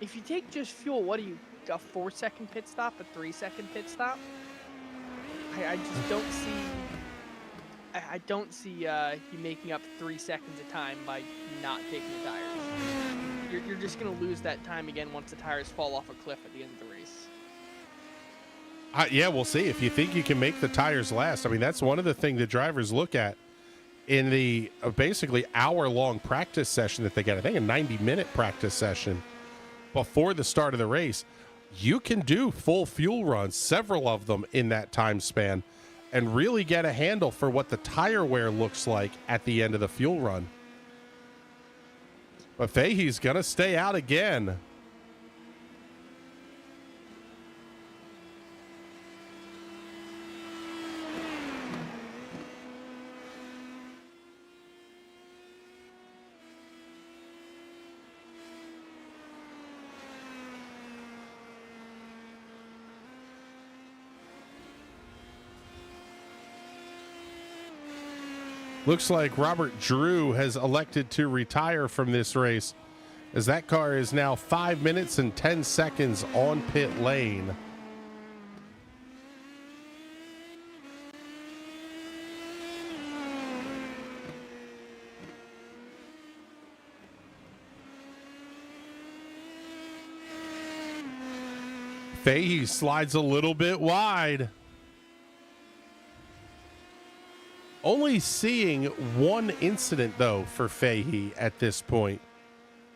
If you take just fuel, what do you, a 4-second pit stop, a 3-second pit stop? I just don't see... I don't see you making up 3 seconds of time by not taking the tires. You're just going to lose that time again once the tires fall off a cliff at the end of the race. Yeah, we'll see. If you think you can make the tires last, I mean, that's one of the things the drivers look at in the basically hour-long practice session that they get. I think a 90-minute practice session before the start of the race. You can do full fuel runs, several of them in that time span, and really get a handle for what the tire wear looks like at the end of the fuel run. But Fahey's going to stay out again. Looks like Robert Drew has elected to retire from this race, as that car is now 5 minutes and 10 seconds on pit lane. Fahey slides a little bit wide. Only seeing one incident, though, for Fahey at this point.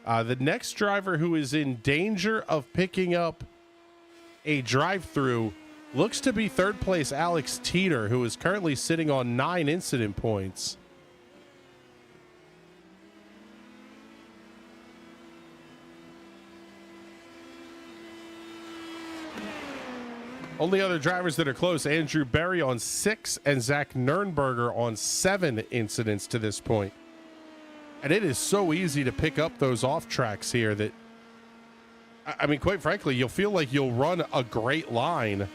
The next driver who is in danger of picking up a drive-through looks to be third place Alex Teeter, who is currently sitting on 9 incident points. Only other drivers that are close, Andrew Berry on 6 and Zach Nernberger on 7 incidents to this point. And it is so easy to pick up those off tracks here that, I mean, quite frankly, you'll feel like you'll run a great line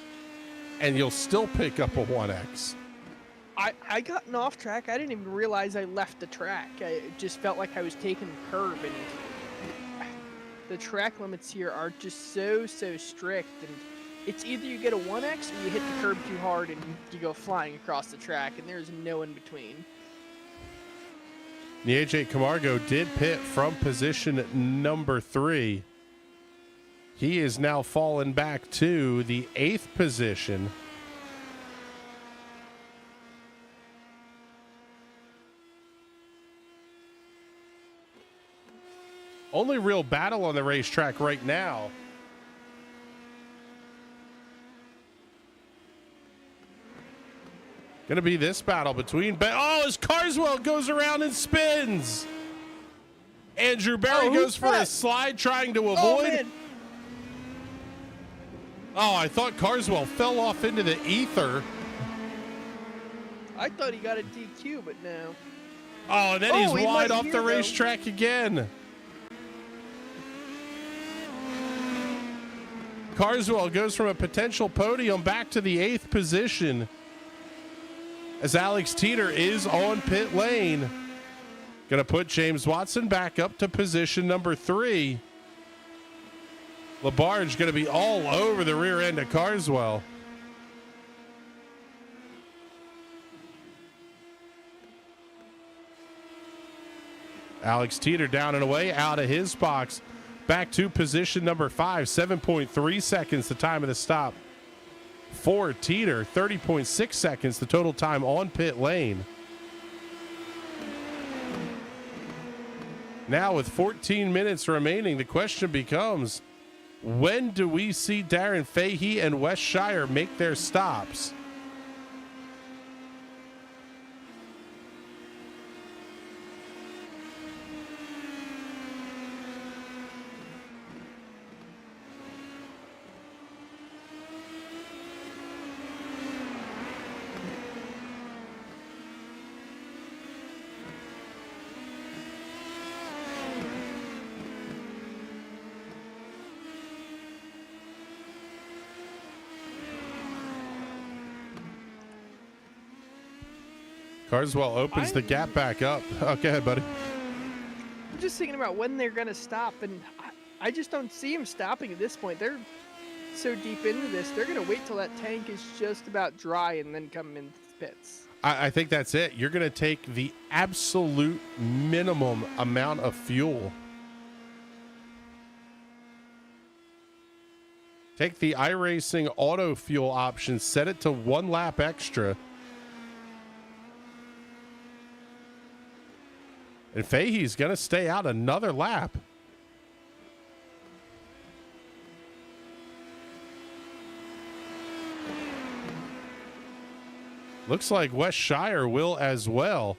and you'll still pick up a 1X. I gotten off track. I didn't even realize I left the track. It just felt like I was taking the curb, and the track limits here are just so strict. And it's either you get a 1X or you hit the curb too hard and you go flying across the track, and there's no in between. The AJ Camargo did pit from position number 3. He is now fallen back to the 8th position. Only real battle on the racetrack right now. Gonna be this battle between, as Carswell goes around and spins. Andrew Barry goes for a slide, trying to avoid. I thought Carswell fell off into the ether. I thought he got a DQ, but no. Oh, and then he's wide off the racetrack again. Carswell goes from a potential podium back to the 8th position as Alex Teeter is on pit lane. Going to put James Watson back up to position number 3. Labarge going to be all over the rear end of Carswell. Alex Teeter down and away out of his box. Back to position number 5, 7.3 seconds the time of the stop. For Teeter, 30.6 seconds the total time on pit lane. Now with 14 minutes remaining, the question becomes, when do we see Darren Fahey and Wes Shire make their stops? Carswell opens the gap back up. Oh, go ahead, buddy. I'm just thinking about when they're going to stop, and I just don't see them stopping at this point. They're so deep into this. They're going to wait till that tank is just about dry and then come into the pits. I think that's it. You're going to take the absolute minimum amount of fuel. Take the iRacing auto fuel option, set it to 1 lap extra. And Fahey's going to stay out another lap. Looks like Wes Shire will as well.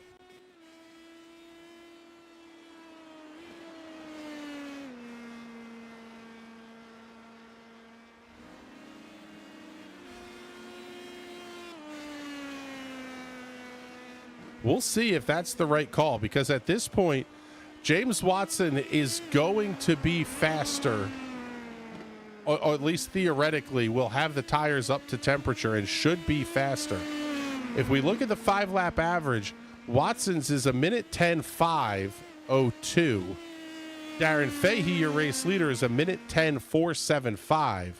We'll see if that's the right call, because at this point, James Watson is going to be faster, or at least theoretically will have the tires up to temperature and should be faster. If we look at the 5-lap average, Watson's is 1:10.5.02. Darren Fahey, your race leader, is 1:10.475.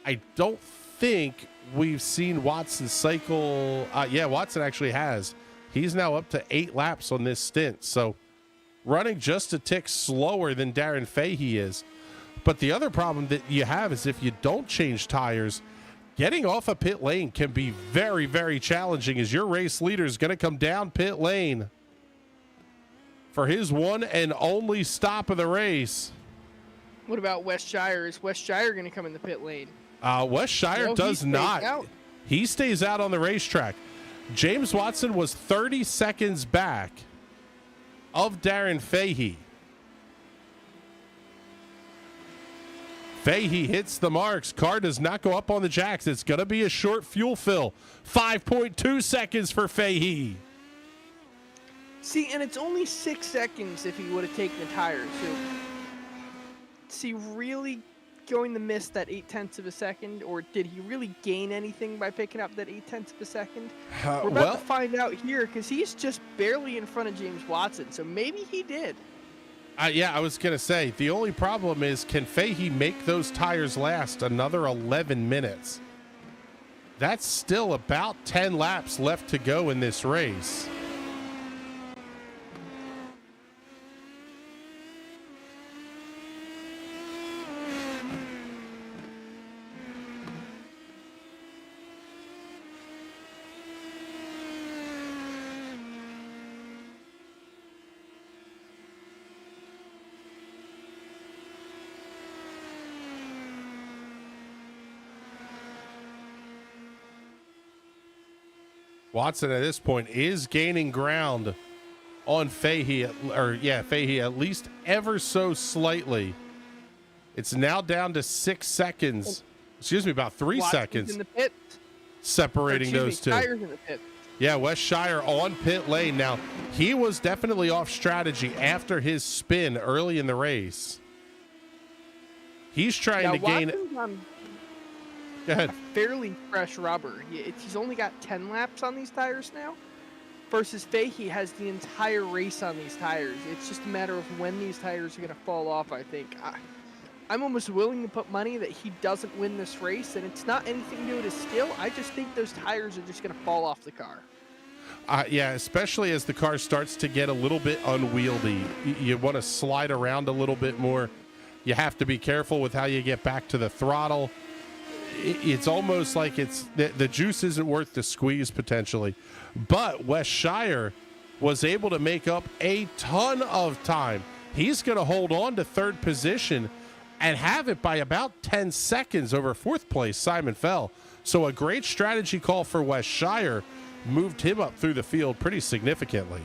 I don't think we've seen Watson cycle. Yeah, Watson actually has. He's now up to 8 laps on this stint, so running just a tick slower than Darren Fahey is. But the other problem that you have is if you don't change tires, getting off a pit lane can be very, very challenging, as your race leader is going to come down pit lane for his one and only stop of the race. What about Wes Shire? Is Wes Shire going to come in the pit lane? Wes Shire does not. He stays out on the racetrack. James Watson was 30 seconds back of Darren Fahey. Fahey hits the marks. Car does not go up on the jacks. It's going to be a short fuel fill. 5.2 seconds for Fahey. See, and it's only 6 seconds if he would have taken the tires. So, does he really going to miss that 0.8 of a second, or did he really gain anything by picking up that 0.8 of a second? We're about to find out here because he's just barely in front of James Watson, so maybe he did. Yeah, I was going to say, the only problem is, can Fahey make those tires last another 11 minutes? That's still about 10 laps left to go in this race. Watson at this point is gaining ground on Fahey, Fahey at least ever so slightly. It's now down to 6 seconds. Excuse me, about 3 Watson's seconds in the pit. separating those two. Tires in the pit. Yeah, Wes Shire on pit lane. Now, he was definitely off strategy after his spin early in the race. He's trying to gain. Go ahead. Fairly fresh rubber. He's only got 10 laps on these tires now, versus Fahey has the entire race on these tires. It's just a matter of when these tires are going to fall off, I think. I'm almost willing to put money that he doesn't win this race, and it's not anything to do with his skill. I just think those tires are just going to fall off the car. Yeah, especially as the car starts to get a little bit unwieldy. You want to slide around a little bit more. You have to be careful with how you get back to the throttle. It's almost like the juice isn't worth the squeeze potentially. But Wes Shire was able to make up a ton of time. He's going to hold on to third position and have it by about 10 seconds over fourth place Simon Fell. So a great strategy call for Wes Shire moved him up through the field pretty significantly.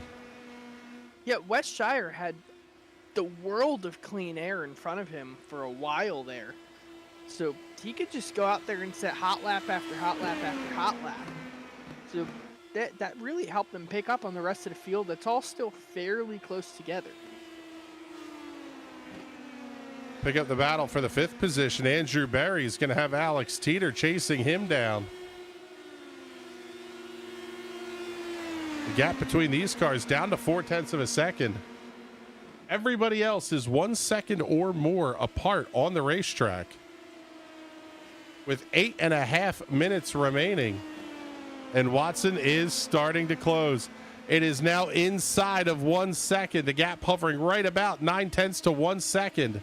Yeah, Wes Shire had the world of clean air in front of him for a while there. So he could just go out there and set hot lap after hot lap after hot lap. So that really helped them pick up on the rest of the field. That's all still fairly close together. Pick up the battle for the 5th position. Andrew Berry is going to have Alex Teeter chasing him down. The gap between these cars down to 0.4 of a second. Everybody else is 1 second or more apart on the racetrack. With 8.5 minutes remaining, and Watson is starting to close. It is now inside of 1 second. The gap hovering right about 0.9 to 1 second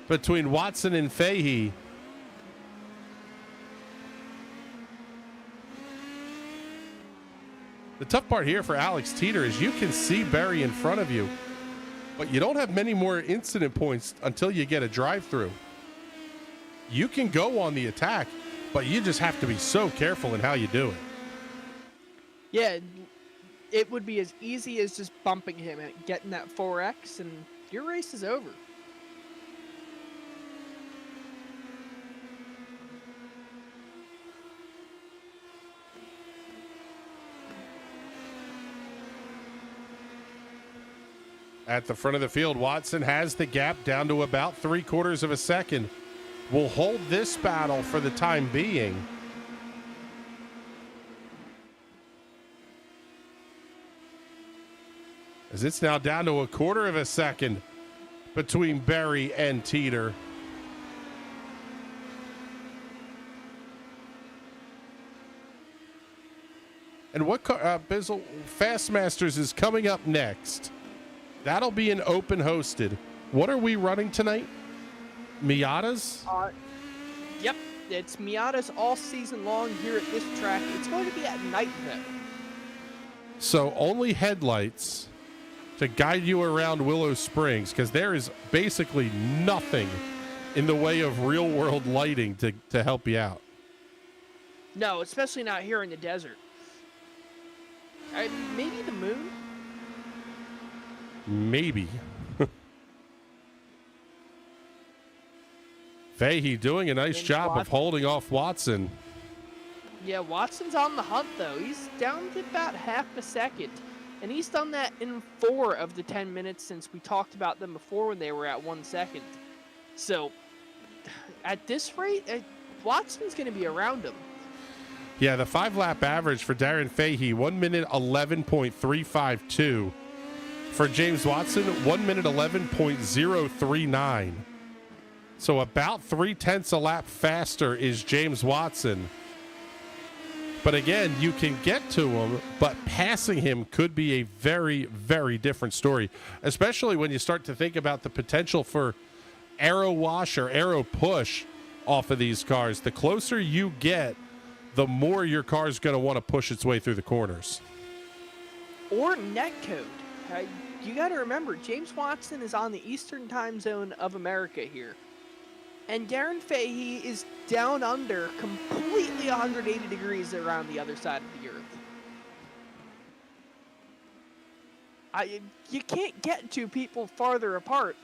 between Watson and Fahey. The tough part here for Alex Teeter is you can see Berry in front of you, but you don't have many more incident points until you get a drive-through. You can go on the attack, but you just have to be so careful in how you do it. Yeah, it would be as easy as just bumping him and getting that 4X, and your race is over. At the front of the field, Watson has the gap down to about 0.75 of a second. Will hold this battle for the time being. As it's now down to 0.25 of a second between Berry and Teeter. And what Bizzle Fastmasters is coming up next? That'll be an open hosted. What are we running tonight? Miatas? Yep, it's Miatas all season long here at this track. It's going to be at night though. So only headlights to guide you around Willow Springs, because there is basically nothing in the way of real world lighting to help you out. No, especially not here in the desert. Maybe the moon? Maybe. Fahey doing a nice job of holding off Watson. Yeah, Watson's on the hunt, though. He's down to about half a second. And he's done that in 4 of the 10 minutes since we talked about them before when they were at 1 second. So at this rate, Watson's going to be around him. Yeah, the 5-lap average for Darren Fahey, 1 minute 11.352. For James Watson, 1 minute 11.039. So about 0.3 a lap faster is James Watson. But again, you can get to him, but passing him could be a very, very different story, especially when you start to think about the potential for aero wash or aero push off of these cars. The closer you get, the more your car is going to want to push its way through the corners. Or netcode. You got to remember, James Watson is on the Eastern time zone of America here. And Darren Fahey is down under completely 180 degrees around the other side of the earth. You can't get two people farther apart.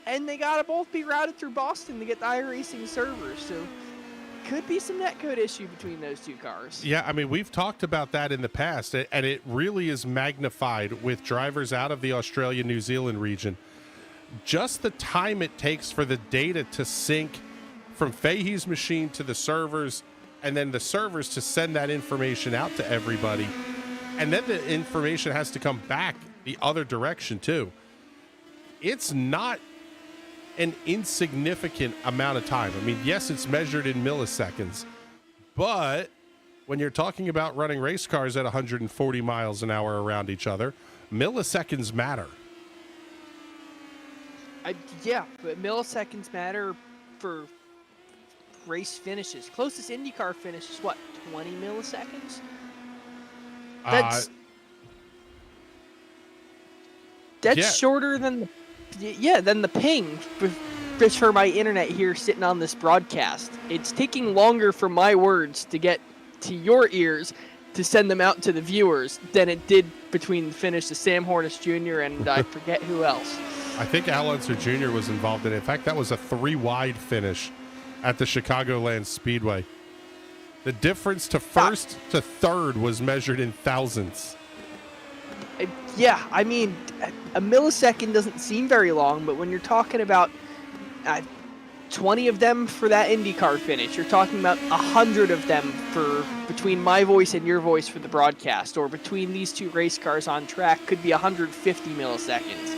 And they got to both be routed through Boston to get the iRacing servers. So could be some netcode issue between those two cars. Yeah, I mean, we've talked about that in the past, and it really is magnified with drivers out of the Australia-New Zealand region. Just the time it takes for the data to sync from Fahey's machine to the servers, and then the servers to send that information out to everybody. And then the information has to come back the other direction, too. It's not an insignificant amount of time. I mean, yes, it's measured in milliseconds, but when you're talking about running race cars at 140 miles an hour around each other, milliseconds matter. Yeah, but milliseconds matter for race finishes. Closest IndyCar finish is what, 20 milliseconds? That's yeah. shorter than the ping for my internet here sitting on this broadcast. It's taking longer for my words to get to your ears to send them out to the viewers than it did between the finish of Sam Hornish Jr. and I forget who else. I think Al Unser Jr. was involved in it. In fact, that was a 3-wide finish at the Chicagoland Speedway. The difference to first to third was measured in thousands. Yeah, I mean, a millisecond doesn't seem very long, but when you're talking about 20 of them for that IndyCar finish, you're talking about 100 of them for between my voice and your voice for the broadcast, or between these two race cars on track could be 150 milliseconds.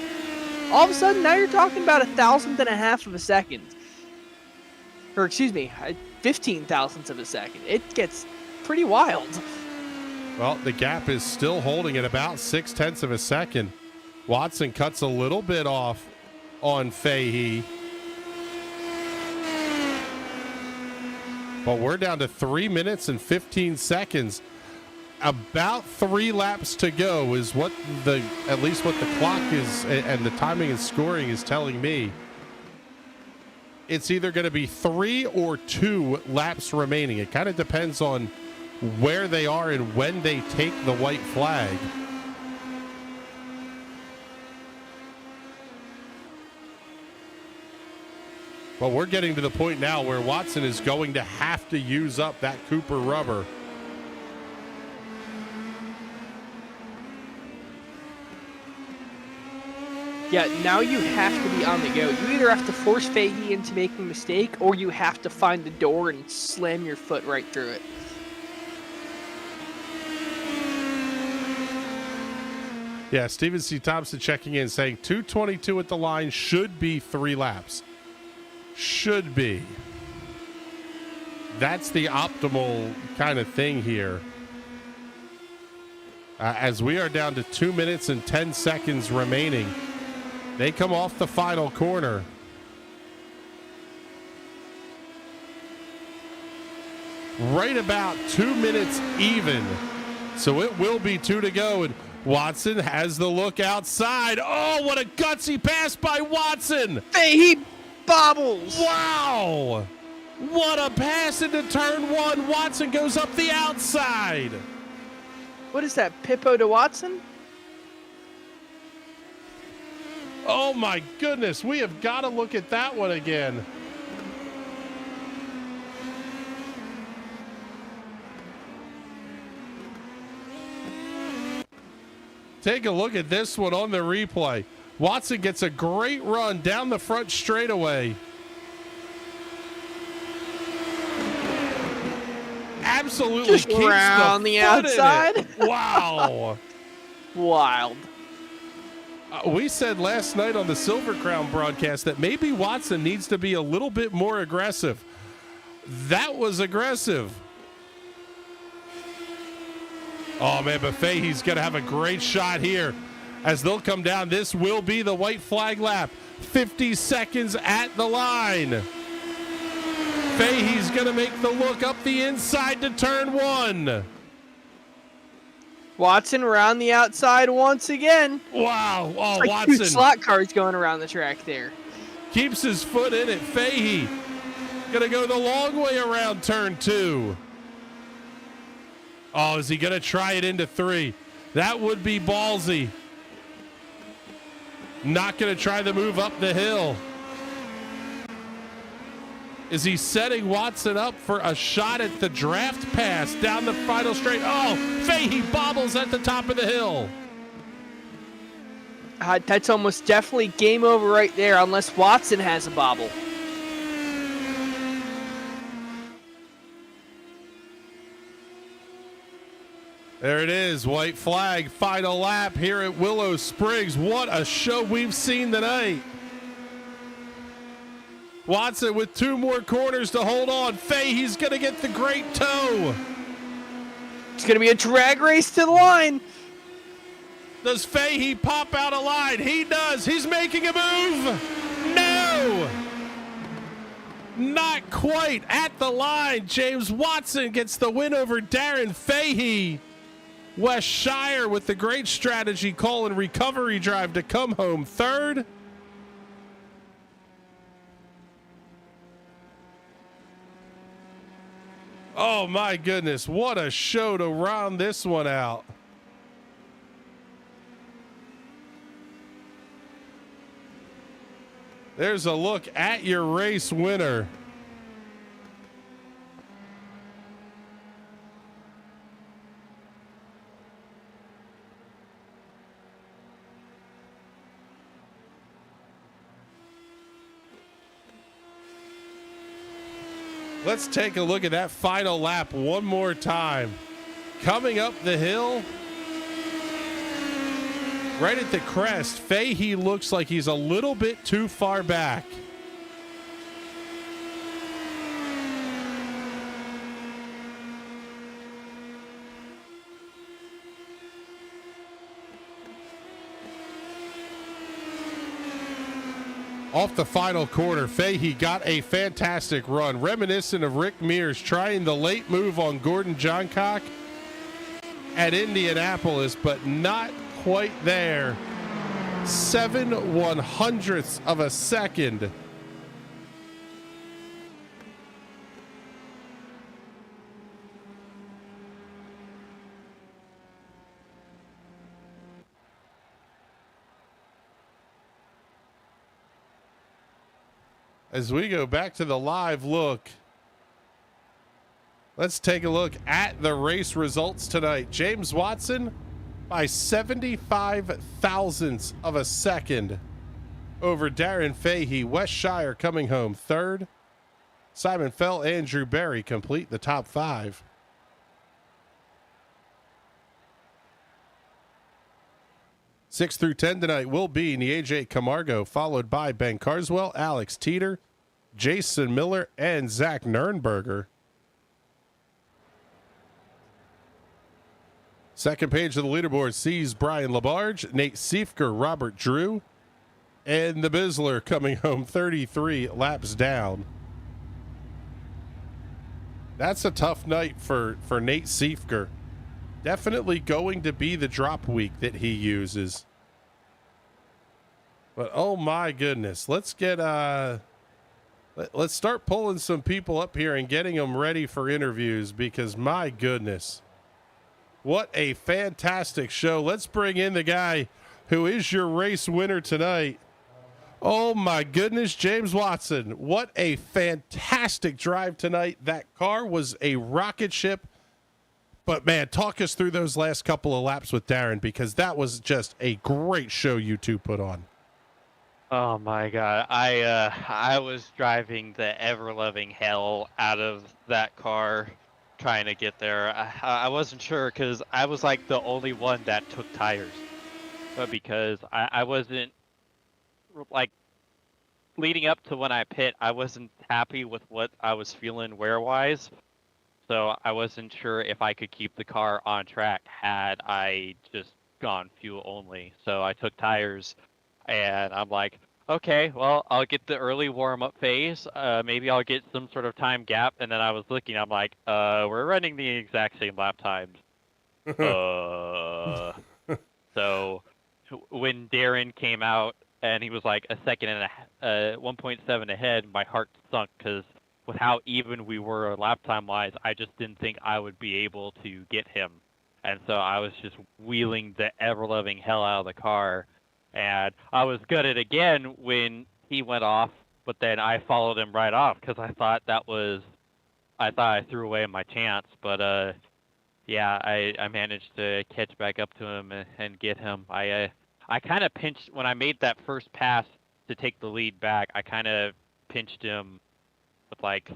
All of a sudden, now you're talking about 1,000th of a second. Or excuse me, 15 thousandths of a second. It gets pretty wild. Well, the gap is still holding at about 0.6 of a second. Watson cuts a little bit off on Fahey. But we're down to 3 minutes and 15 seconds. About 3 laps to go is what at least what the clock is and the timing and scoring is telling me. It's either going to be 3 or 2 laps remaining. It kind of depends on where they are and when they take the white flag. Well, we're getting to the point now where Watson is going to have to use up that Cooper rubber. Yeah, now you have to be on the go. You either have to force Fahey into making a mistake, or you have to find the door and slam your foot right through it. Yeah, Stephen C. Thompson checking in saying 2:22 at the line, should be 3 laps. Should be. That's the optimal kind of thing here. As we are down to 2 minutes and 10 seconds remaining. They come off the final corner. Right about 2 minutes even. So it will be 2 to go, and Watson has the look outside. Oh, what a gutsy pass by Watson. Fahey bobbles. Wow. What a pass into turn 1. Watson goes up the outside. What is that, Pippo to Watson? Oh my goodness, we have got to look at that one again. Take a look at this one on the replay. Watson gets a great run down the front straightaway absolutely Just keeps around the foot in it. outside. Wow. Wild. We said last night on the Silver Crown broadcast that maybe Watson needs to be a little bit more aggressive. That was aggressive. Oh, man, but Fahey's going to have a great shot here as they'll come down. This will be the white flag lap. 50 seconds at the line. Fahey's going to make the look up the inside to turn 1. Watson around the outside once again. Wow. Oh, Like Watson. 2 slot cars going around the track there. Keeps his foot in it. Fahey going to go the long way around turn 2. Oh, is he going to try it into 3? That would be ballsy. Not going to try the move up the hill. Is he setting Watson up for a shot at the draft pass down the final straight? Oh, Fahey bobbles at the top of the hill. That's almost definitely game over right there unless Watson has a bobble. There it is, white flag, final lap here at Willow Springs. What a show we've seen tonight. Watson with 2 more corners to hold on. Fahey's going to get the great toe. It's going to be a drag race to the line. Does Fahey pop out a line? He does. He's making a move. No. Not quite at the line. James Watson gets the win over Darren Fahey. Wes Shire with the great strategy call and recovery drive to come home third. Oh my goodness, what a show to round this one out. There's a look at your race winner. Let's take a look at that final lap one more time. Coming up the hill, right at the crest, Fahey looks like he's a little bit too far back. Off the final corner, Fahey got a fantastic run, reminiscent of Rick Mears trying the late move on Gordon Johncock at Indianapolis, but not quite there. 7/100ths of a second. As we go back to the live look, let's take a look at the race results tonight. James Watson by 75 thousandths of a second over Darren Fahey. Wes Shire coming home third. Simon Fell, Andrew Berry complete the top 5. Six through 10 tonight will be AJ Camargo, followed by Ben Carswell, Alex Teeter, Jason Miller, and Zach Nurnberger. Second page of the leaderboard sees Brian Labarge, Nate Siefker, Robert Drew, and the Bizzler coming home 33 laps down. That's a tough night for Nate Siefker. Definitely going to be the drop week that he uses. But oh my goodness, let's get let's start pulling some people up here and getting them ready for interviews, because my goodness, what a fantastic show. Let's bring in the guy who is your race winner tonight. Oh my goodness, James Watson. What a fantastic drive tonight. That car was a rocket ship. But man, talk us through those last couple of laps with Darren, because that was just a great show you two put on. Oh my God. I was driving the ever loving hell out of that car. trying to get there. I wasn't sure because I was like the only one that took tires, but because I wasn't like leading up to when I pit, I wasn't happy with what I was feeling wear-wise, so I wasn't sure if I could keep the car on track had I just gone fuel only. So I took tires, and I'm like, okay, well, I'll get the early warm-up phase. Maybe I'll get some sort of time gap, and then I was looking, I'm like, we're running the exact same lap times. So when Darren came out, and he was like a second and 1.7 ahead, my heart sunk because with how even we were lap time wise, I just didn't think I would be able to get him. And so I was just wheeling the ever-loving hell out of the car. And I was gutted again when he went off, but then I followed him right off because I thought I threw away my chance. But yeah, I managed to catch back up to him and get him. I kind of pinched when I made that first pass to take the lead back. I kind of pinched him with like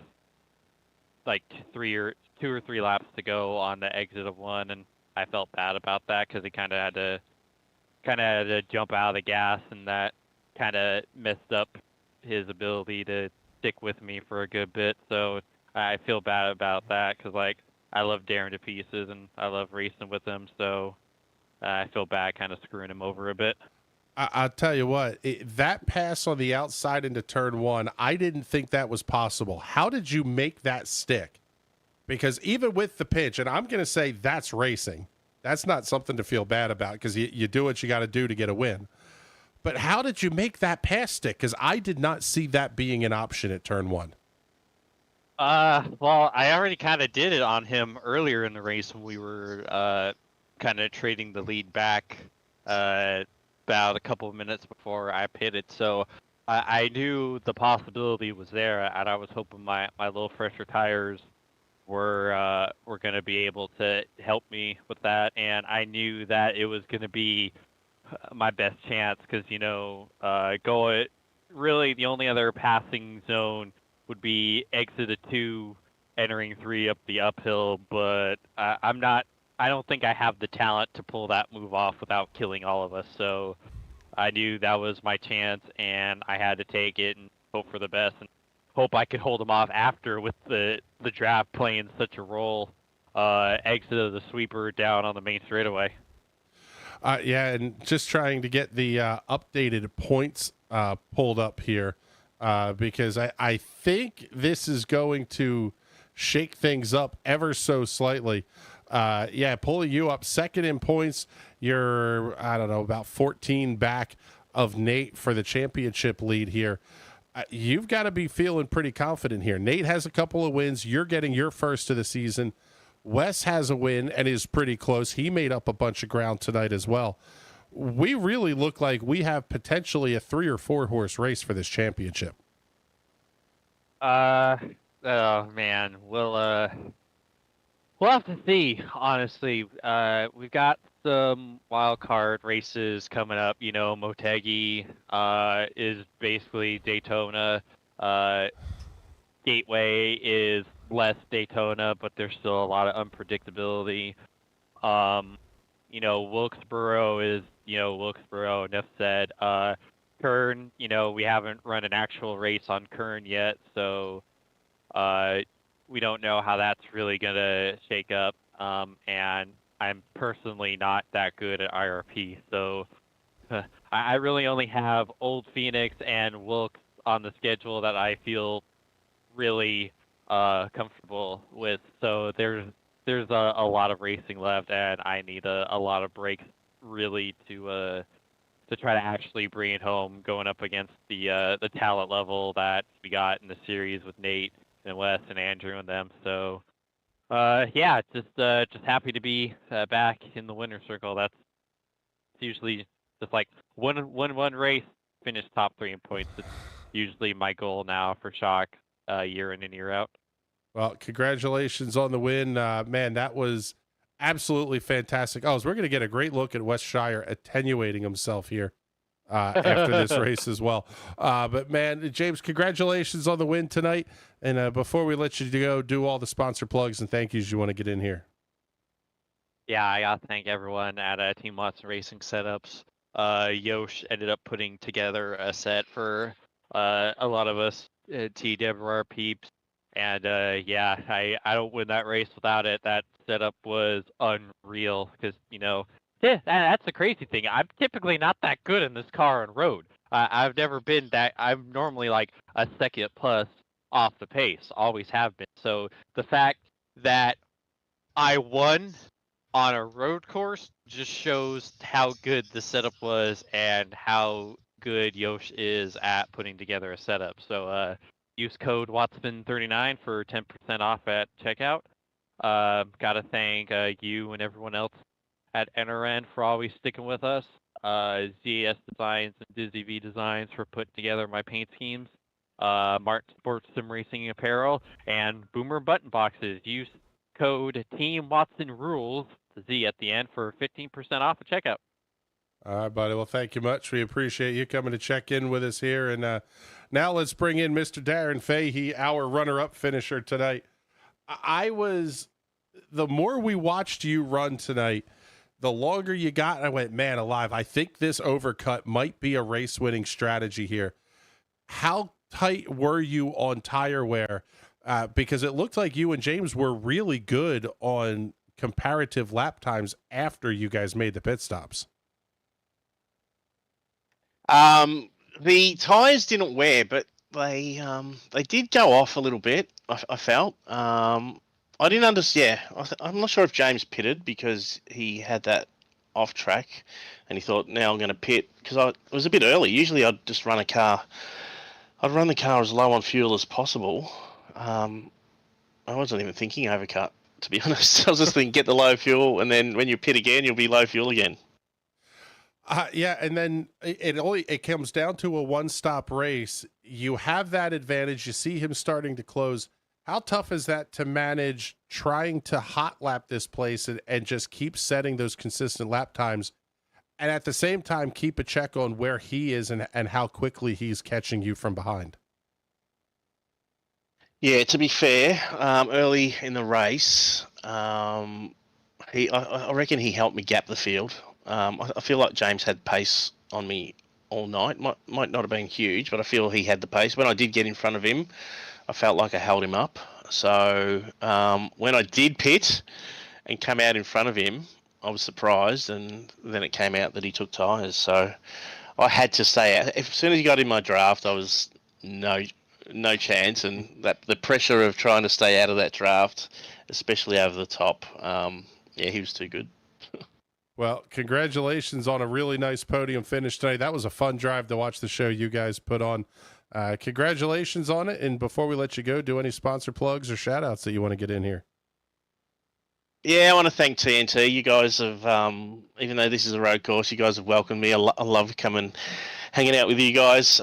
2 or 3 laps to go on the exit of one, and I felt bad about that because he kind of had to jump out of the gas, and that kind of messed up his ability to stick with me for a good bit. So I feel bad about that because like I love Darren to pieces and I love racing with him. So I feel bad kind of screwing him over a bit. I'll tell you what, that pass on the outside into turn one, I didn't think that was possible. How did you make that stick? Because even with the pitch, and I'm going to say that's racing. That's not something to feel bad about because you do what you got to do to get a win. But how did you make that pass stick? Because I did not see that being an option at turn one. Well, I already kind of did it on him earlier in the race when we were kind of trading the lead back about a couple of minutes before I pitted. So I knew the possibility was there, and I was hoping my little fresher tires were going to be able to help me with that. And I knew that it was going to be my best chance because, really the only other passing zone would be exit of 2, entering 3 up the uphill, but I don't think I have the talent to pull that move off without killing all of us. So I knew that was my chance, and I had to take it and hope for the best and hope I could hold him off after with the draft playing such a role. Exit of the sweeper down on the main straightaway. Yeah, and just trying to get the updated points pulled up here because I think this is going to shake things up ever so slightly. Yeah, pulling you up second in points. You're, I don't know, about 14 back of Nate for the championship lead here. You've got to be feeling pretty confident here. Nate has a couple of wins. You're getting your first of the season. Wes has a win and is pretty close. He made up a bunch of ground tonight as well. We really look like we have potentially a 3 or 4 horse race for this championship. Oh man, we'll have to see. Honestly, we've got some wild card races coming up. Motegi is basically Daytona. Gateway is less Daytona, but there's still a lot of unpredictability. Wilkesboro is Wilkesboro. Enough said. Kern, we haven't run an actual race on Kern yet, so we don't know how that's really gonna shake up. And I'm personally not that good at IRP, so I really only have Old Phoenix and Wilkes on the schedule that I feel really comfortable with. So there's a lot of racing left, and I need a lot of breaks really to try to actually bring it home, going up against the talent level that we got in the series with Nate and Wes and Andrew and them. So yeah, just happy to be back in the winner's circle. That's usually just like one race, finish top 3 in points. It's usually my goal now for Shock, year in and year out. Well, congratulations on the win, man. That was absolutely fantastic. Oh, so we're going to get a great look at Wes Shire attenuating himself here after this race as well. But man, James, congratulations on the win tonight. And before we let you go, do all the sponsor plugs and thank yous you want to get in here. Yeah, I gotta thank everyone at Team Watson Racing Setups. Yosh ended up putting together a set for a lot of us, TWR peeps, and yeah, I don't win that race without it. That setup was unreal because yeah, that's the crazy thing. I'm typically not that good in this car on road. I've never been that. I'm normally like a second plus off the pace, always have been. So the fact that I won on a road course just shows how good the setup was and how good Yosh is at putting together a setup. So use code Watson39 for 10% off at checkout. Gotta thank you and everyone else at NRN for always sticking with us. ZAS Designs and Dizzy V Designs for putting together my paint schemes. Martin Sports Sim Racing Apparel and Boomer Button Boxes. Use code Team Watson Rules, the Z at the end, for 15% off at checkout. All right, buddy. Well, thank you much. We appreciate you coming to check in with us here. And now let's bring in Mr. Darren Fahey, our runner-up finisher tonight. The more we watched you run tonight, the longer you got, I went, man alive, I think this overcut might be a race-winning strategy here. How tight were you on tire wear? Because it looked like you and James were really good on comparative lap times after you guys made the pit stops. The tires didn't wear, but they did go off a little bit. I felt. I didn't understand. Yeah, I'm not sure if James pitted because he had that off track, and he thought, now I'm going to pit because it was a bit early. Usually I'd just run a car. I'd run the car as low on fuel as possible. I wasn't even thinking overcut, to be honest. I was just thinking get the low fuel, and then when you pit again, you'll be low fuel again. Yeah, and then it comes down to a one-stop race. You have that advantage. You see him starting to close. How tough is that to manage trying to hot lap this place and just keep setting those consistent lap times, and at the same time keep a check on where he is and how quickly he's catching you from behind? Yeah, to be fair, early in the race, I reckon he helped me gap the field. I feel like James had pace on me all night. Might not have been huge, but I feel he had the pace. When I did get in front of him, I felt like I held him up. So when I did pit and come out in front of him, I was surprised, and then it came out that he took tyres. So I had to stay out. As soon as he got in my draft, I was no chance, and that the pressure of trying to stay out of that draft, especially over the top, yeah, he was too good. Well, congratulations on a really nice podium finish tonight. That was a fun drive to watch the show you guys put on. Congratulations on it. And before we let you go, do any sponsor plugs or shout outs that you want to get in here? Yeah, I want to thank TNT. You guys have, even though this is a road course, you guys have welcomed me. I love coming, hanging out with you guys.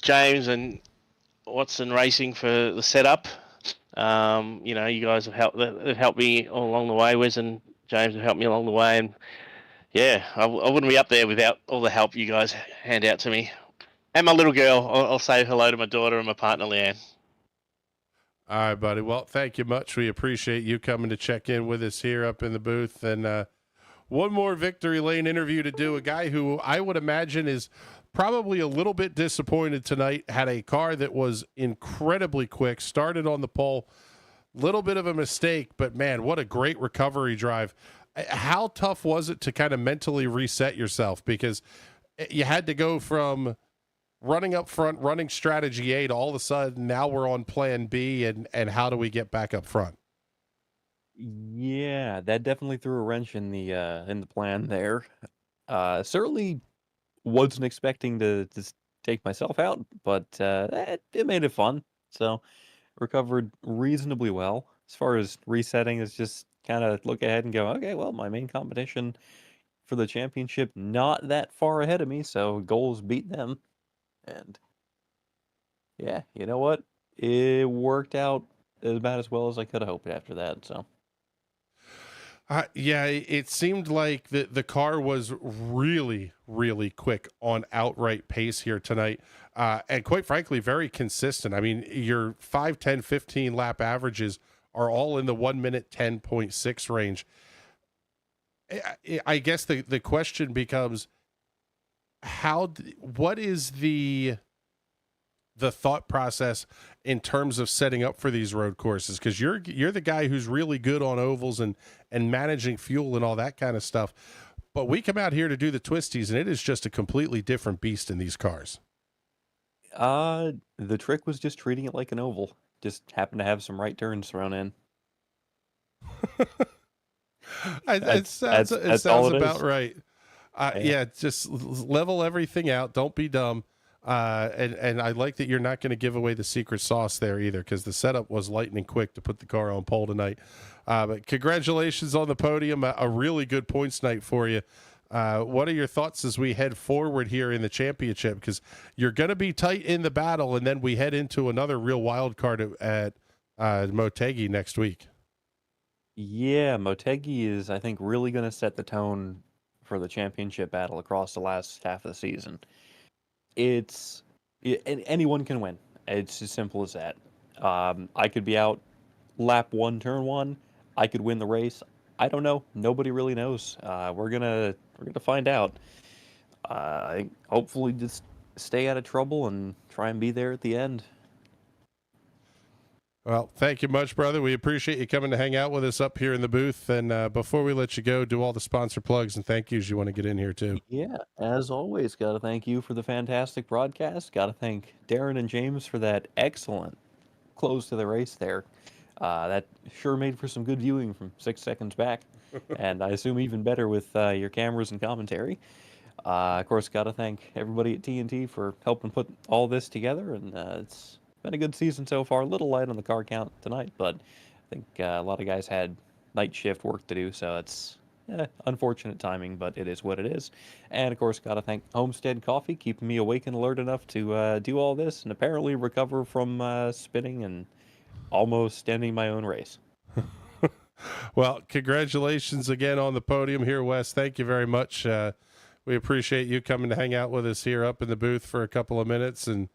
James and Watson Racing for the setup. You guys have helped me all along the way. Wes and James have helped me along the way, and yeah, I wouldn't be up there without all the help you guys hand out to me. And my little girl, I'll say hello to my daughter and my partner, Leanne. All right, buddy. Well, thank you much. We appreciate you coming to check in with us here up in the booth. And one more Victory Lane interview to do. A guy who I would imagine is probably a little bit disappointed tonight. Had a car that was incredibly quick, started on the pole, little bit of a mistake, but man, what a great recovery drive. How tough was it to kind of mentally reset yourself? Because you had to go from running up front, running strategy A, to all of a sudden now we're on plan B, and how do we get back up front? Yeah, that definitely threw a wrench in the plan there. Certainly wasn't expecting to take myself out, but it made it fun. So recovered reasonably well. As far as resetting, is just kind of look ahead and go, okay, well, my main competition for the championship not that far ahead of me, so goals beat them. And yeah, you know what? It worked out about as well as I could have hoped after that. So, Yeah, it seemed like the car was really, really quick on outright pace here tonight. And quite frankly, very consistent. I mean, your 5, 10, 15 lap averages are all in the 1 minute 10.6 range. I guess the question becomes, what is the thought process in terms of setting up for these road courses? Because you're the guy who's really good on ovals and managing fuel and all that kind of stuff. But we come out here to do the twisties, and it is just a completely different beast in these cars. The trick was just treating it like an oval. Just happened to have some right turns thrown in. It sounds about right. Yeah, just level everything out. Don't be dumb. And I like that you're not going to give away the secret sauce there either, because the setup was lightning quick to put the car on pole tonight. But congratulations on the podium. A really good points night for you. What are your thoughts as we head forward here in the championship? Because you're going to be tight in the battle, and then we head into another real wild card at Motegi next week. Yeah, Motegi is, I think, really going to set the tone for the championship battle across the last half of the season. Anyone can win. It's as simple as that. I could be out lap 1, turn 1. I could win the race. I don't know. Nobody really knows. We're gonna find out. Hopefully just stay out of trouble and try and be there at the end. Well, thank you much, brother. We appreciate you coming to hang out with us up here in the booth. And before we let you go, do all the sponsor plugs and thank yous you want to get in here too. Yeah, as always, got to thank you for the fantastic broadcast. Got to thank Darren and James for that excellent close to the race there. That sure made for some good viewing from 6 seconds back. And I assume even better with your cameras and commentary. Of course, got to thank everybody at TNT for helping put all this together. And it's been a good season so far. A little light on the car count tonight, but I think a lot of guys had night shift work to do, so it's unfortunate timing, but it is what it is. And of course, got to thank Homestead Coffee, keeping me awake and alert enough to do all this and apparently recover from spinning and almost ending my own race. Well, congratulations again on the podium here, Wes. Thank you very much. We appreciate you coming to hang out with us here up in the booth for a couple of minutes. And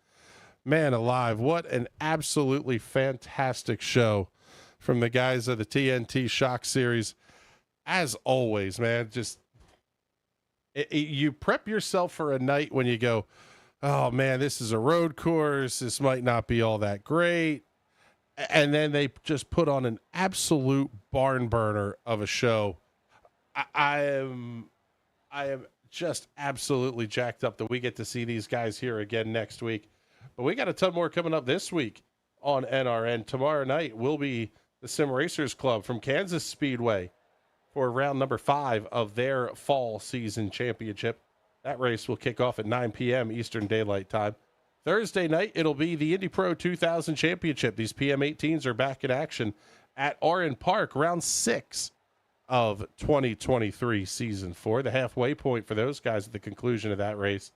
man alive, what an absolutely fantastic show from the guys of the TNT Shock Series. As always, man, just you prep yourself for a night when you go, oh man, this is a road course. This might not be all that great. And then they just put on an absolute barn burner of a show. I am just absolutely jacked up that we get to see these guys here again next week. But we got a ton more coming up this week on NRN. Tomorrow night will be the Sim Racers Club from Kansas Speedway for round number 5 of their fall season championship. That race will kick off at 9 p.m. Eastern Daylight Time. Thursday night, it'll be the Indy Pro 2000 Championship. These PM18s are back in action at Oran Park, round 6 of 2023 season 4. The halfway point for those guys at the conclusion of that race.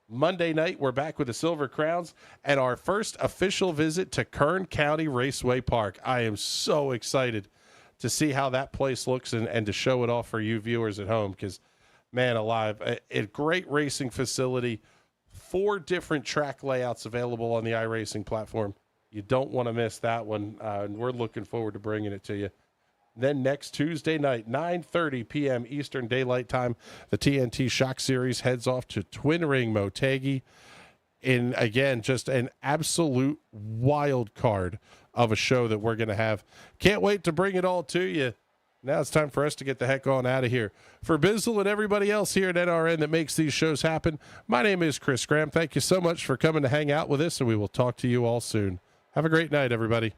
Monday night, we're back with the Silver Crowns and our first official visit to Kern County Raceway Park. I am so excited to see how that place looks and to show it off for you viewers at home, because, man alive, a great racing facility, 4 different track layouts available on the iRacing platform. You don't want to miss that one, and we're looking forward to bringing it to you. Then next Tuesday night, 9:30 p.m. Eastern Daylight Time, the TNT Shock Series heads off to Twin Ring Motegi in, again, just an absolute wild card of a show that we're going to have. Can't wait to bring it all to you. Now it's time for us to get the heck on out of here. For Bizzle and everybody else here at NRN that makes these shows happen, my name is Chris Graham. Thank you so much for coming to hang out with us, and we will talk to you all soon. Have a great night, everybody.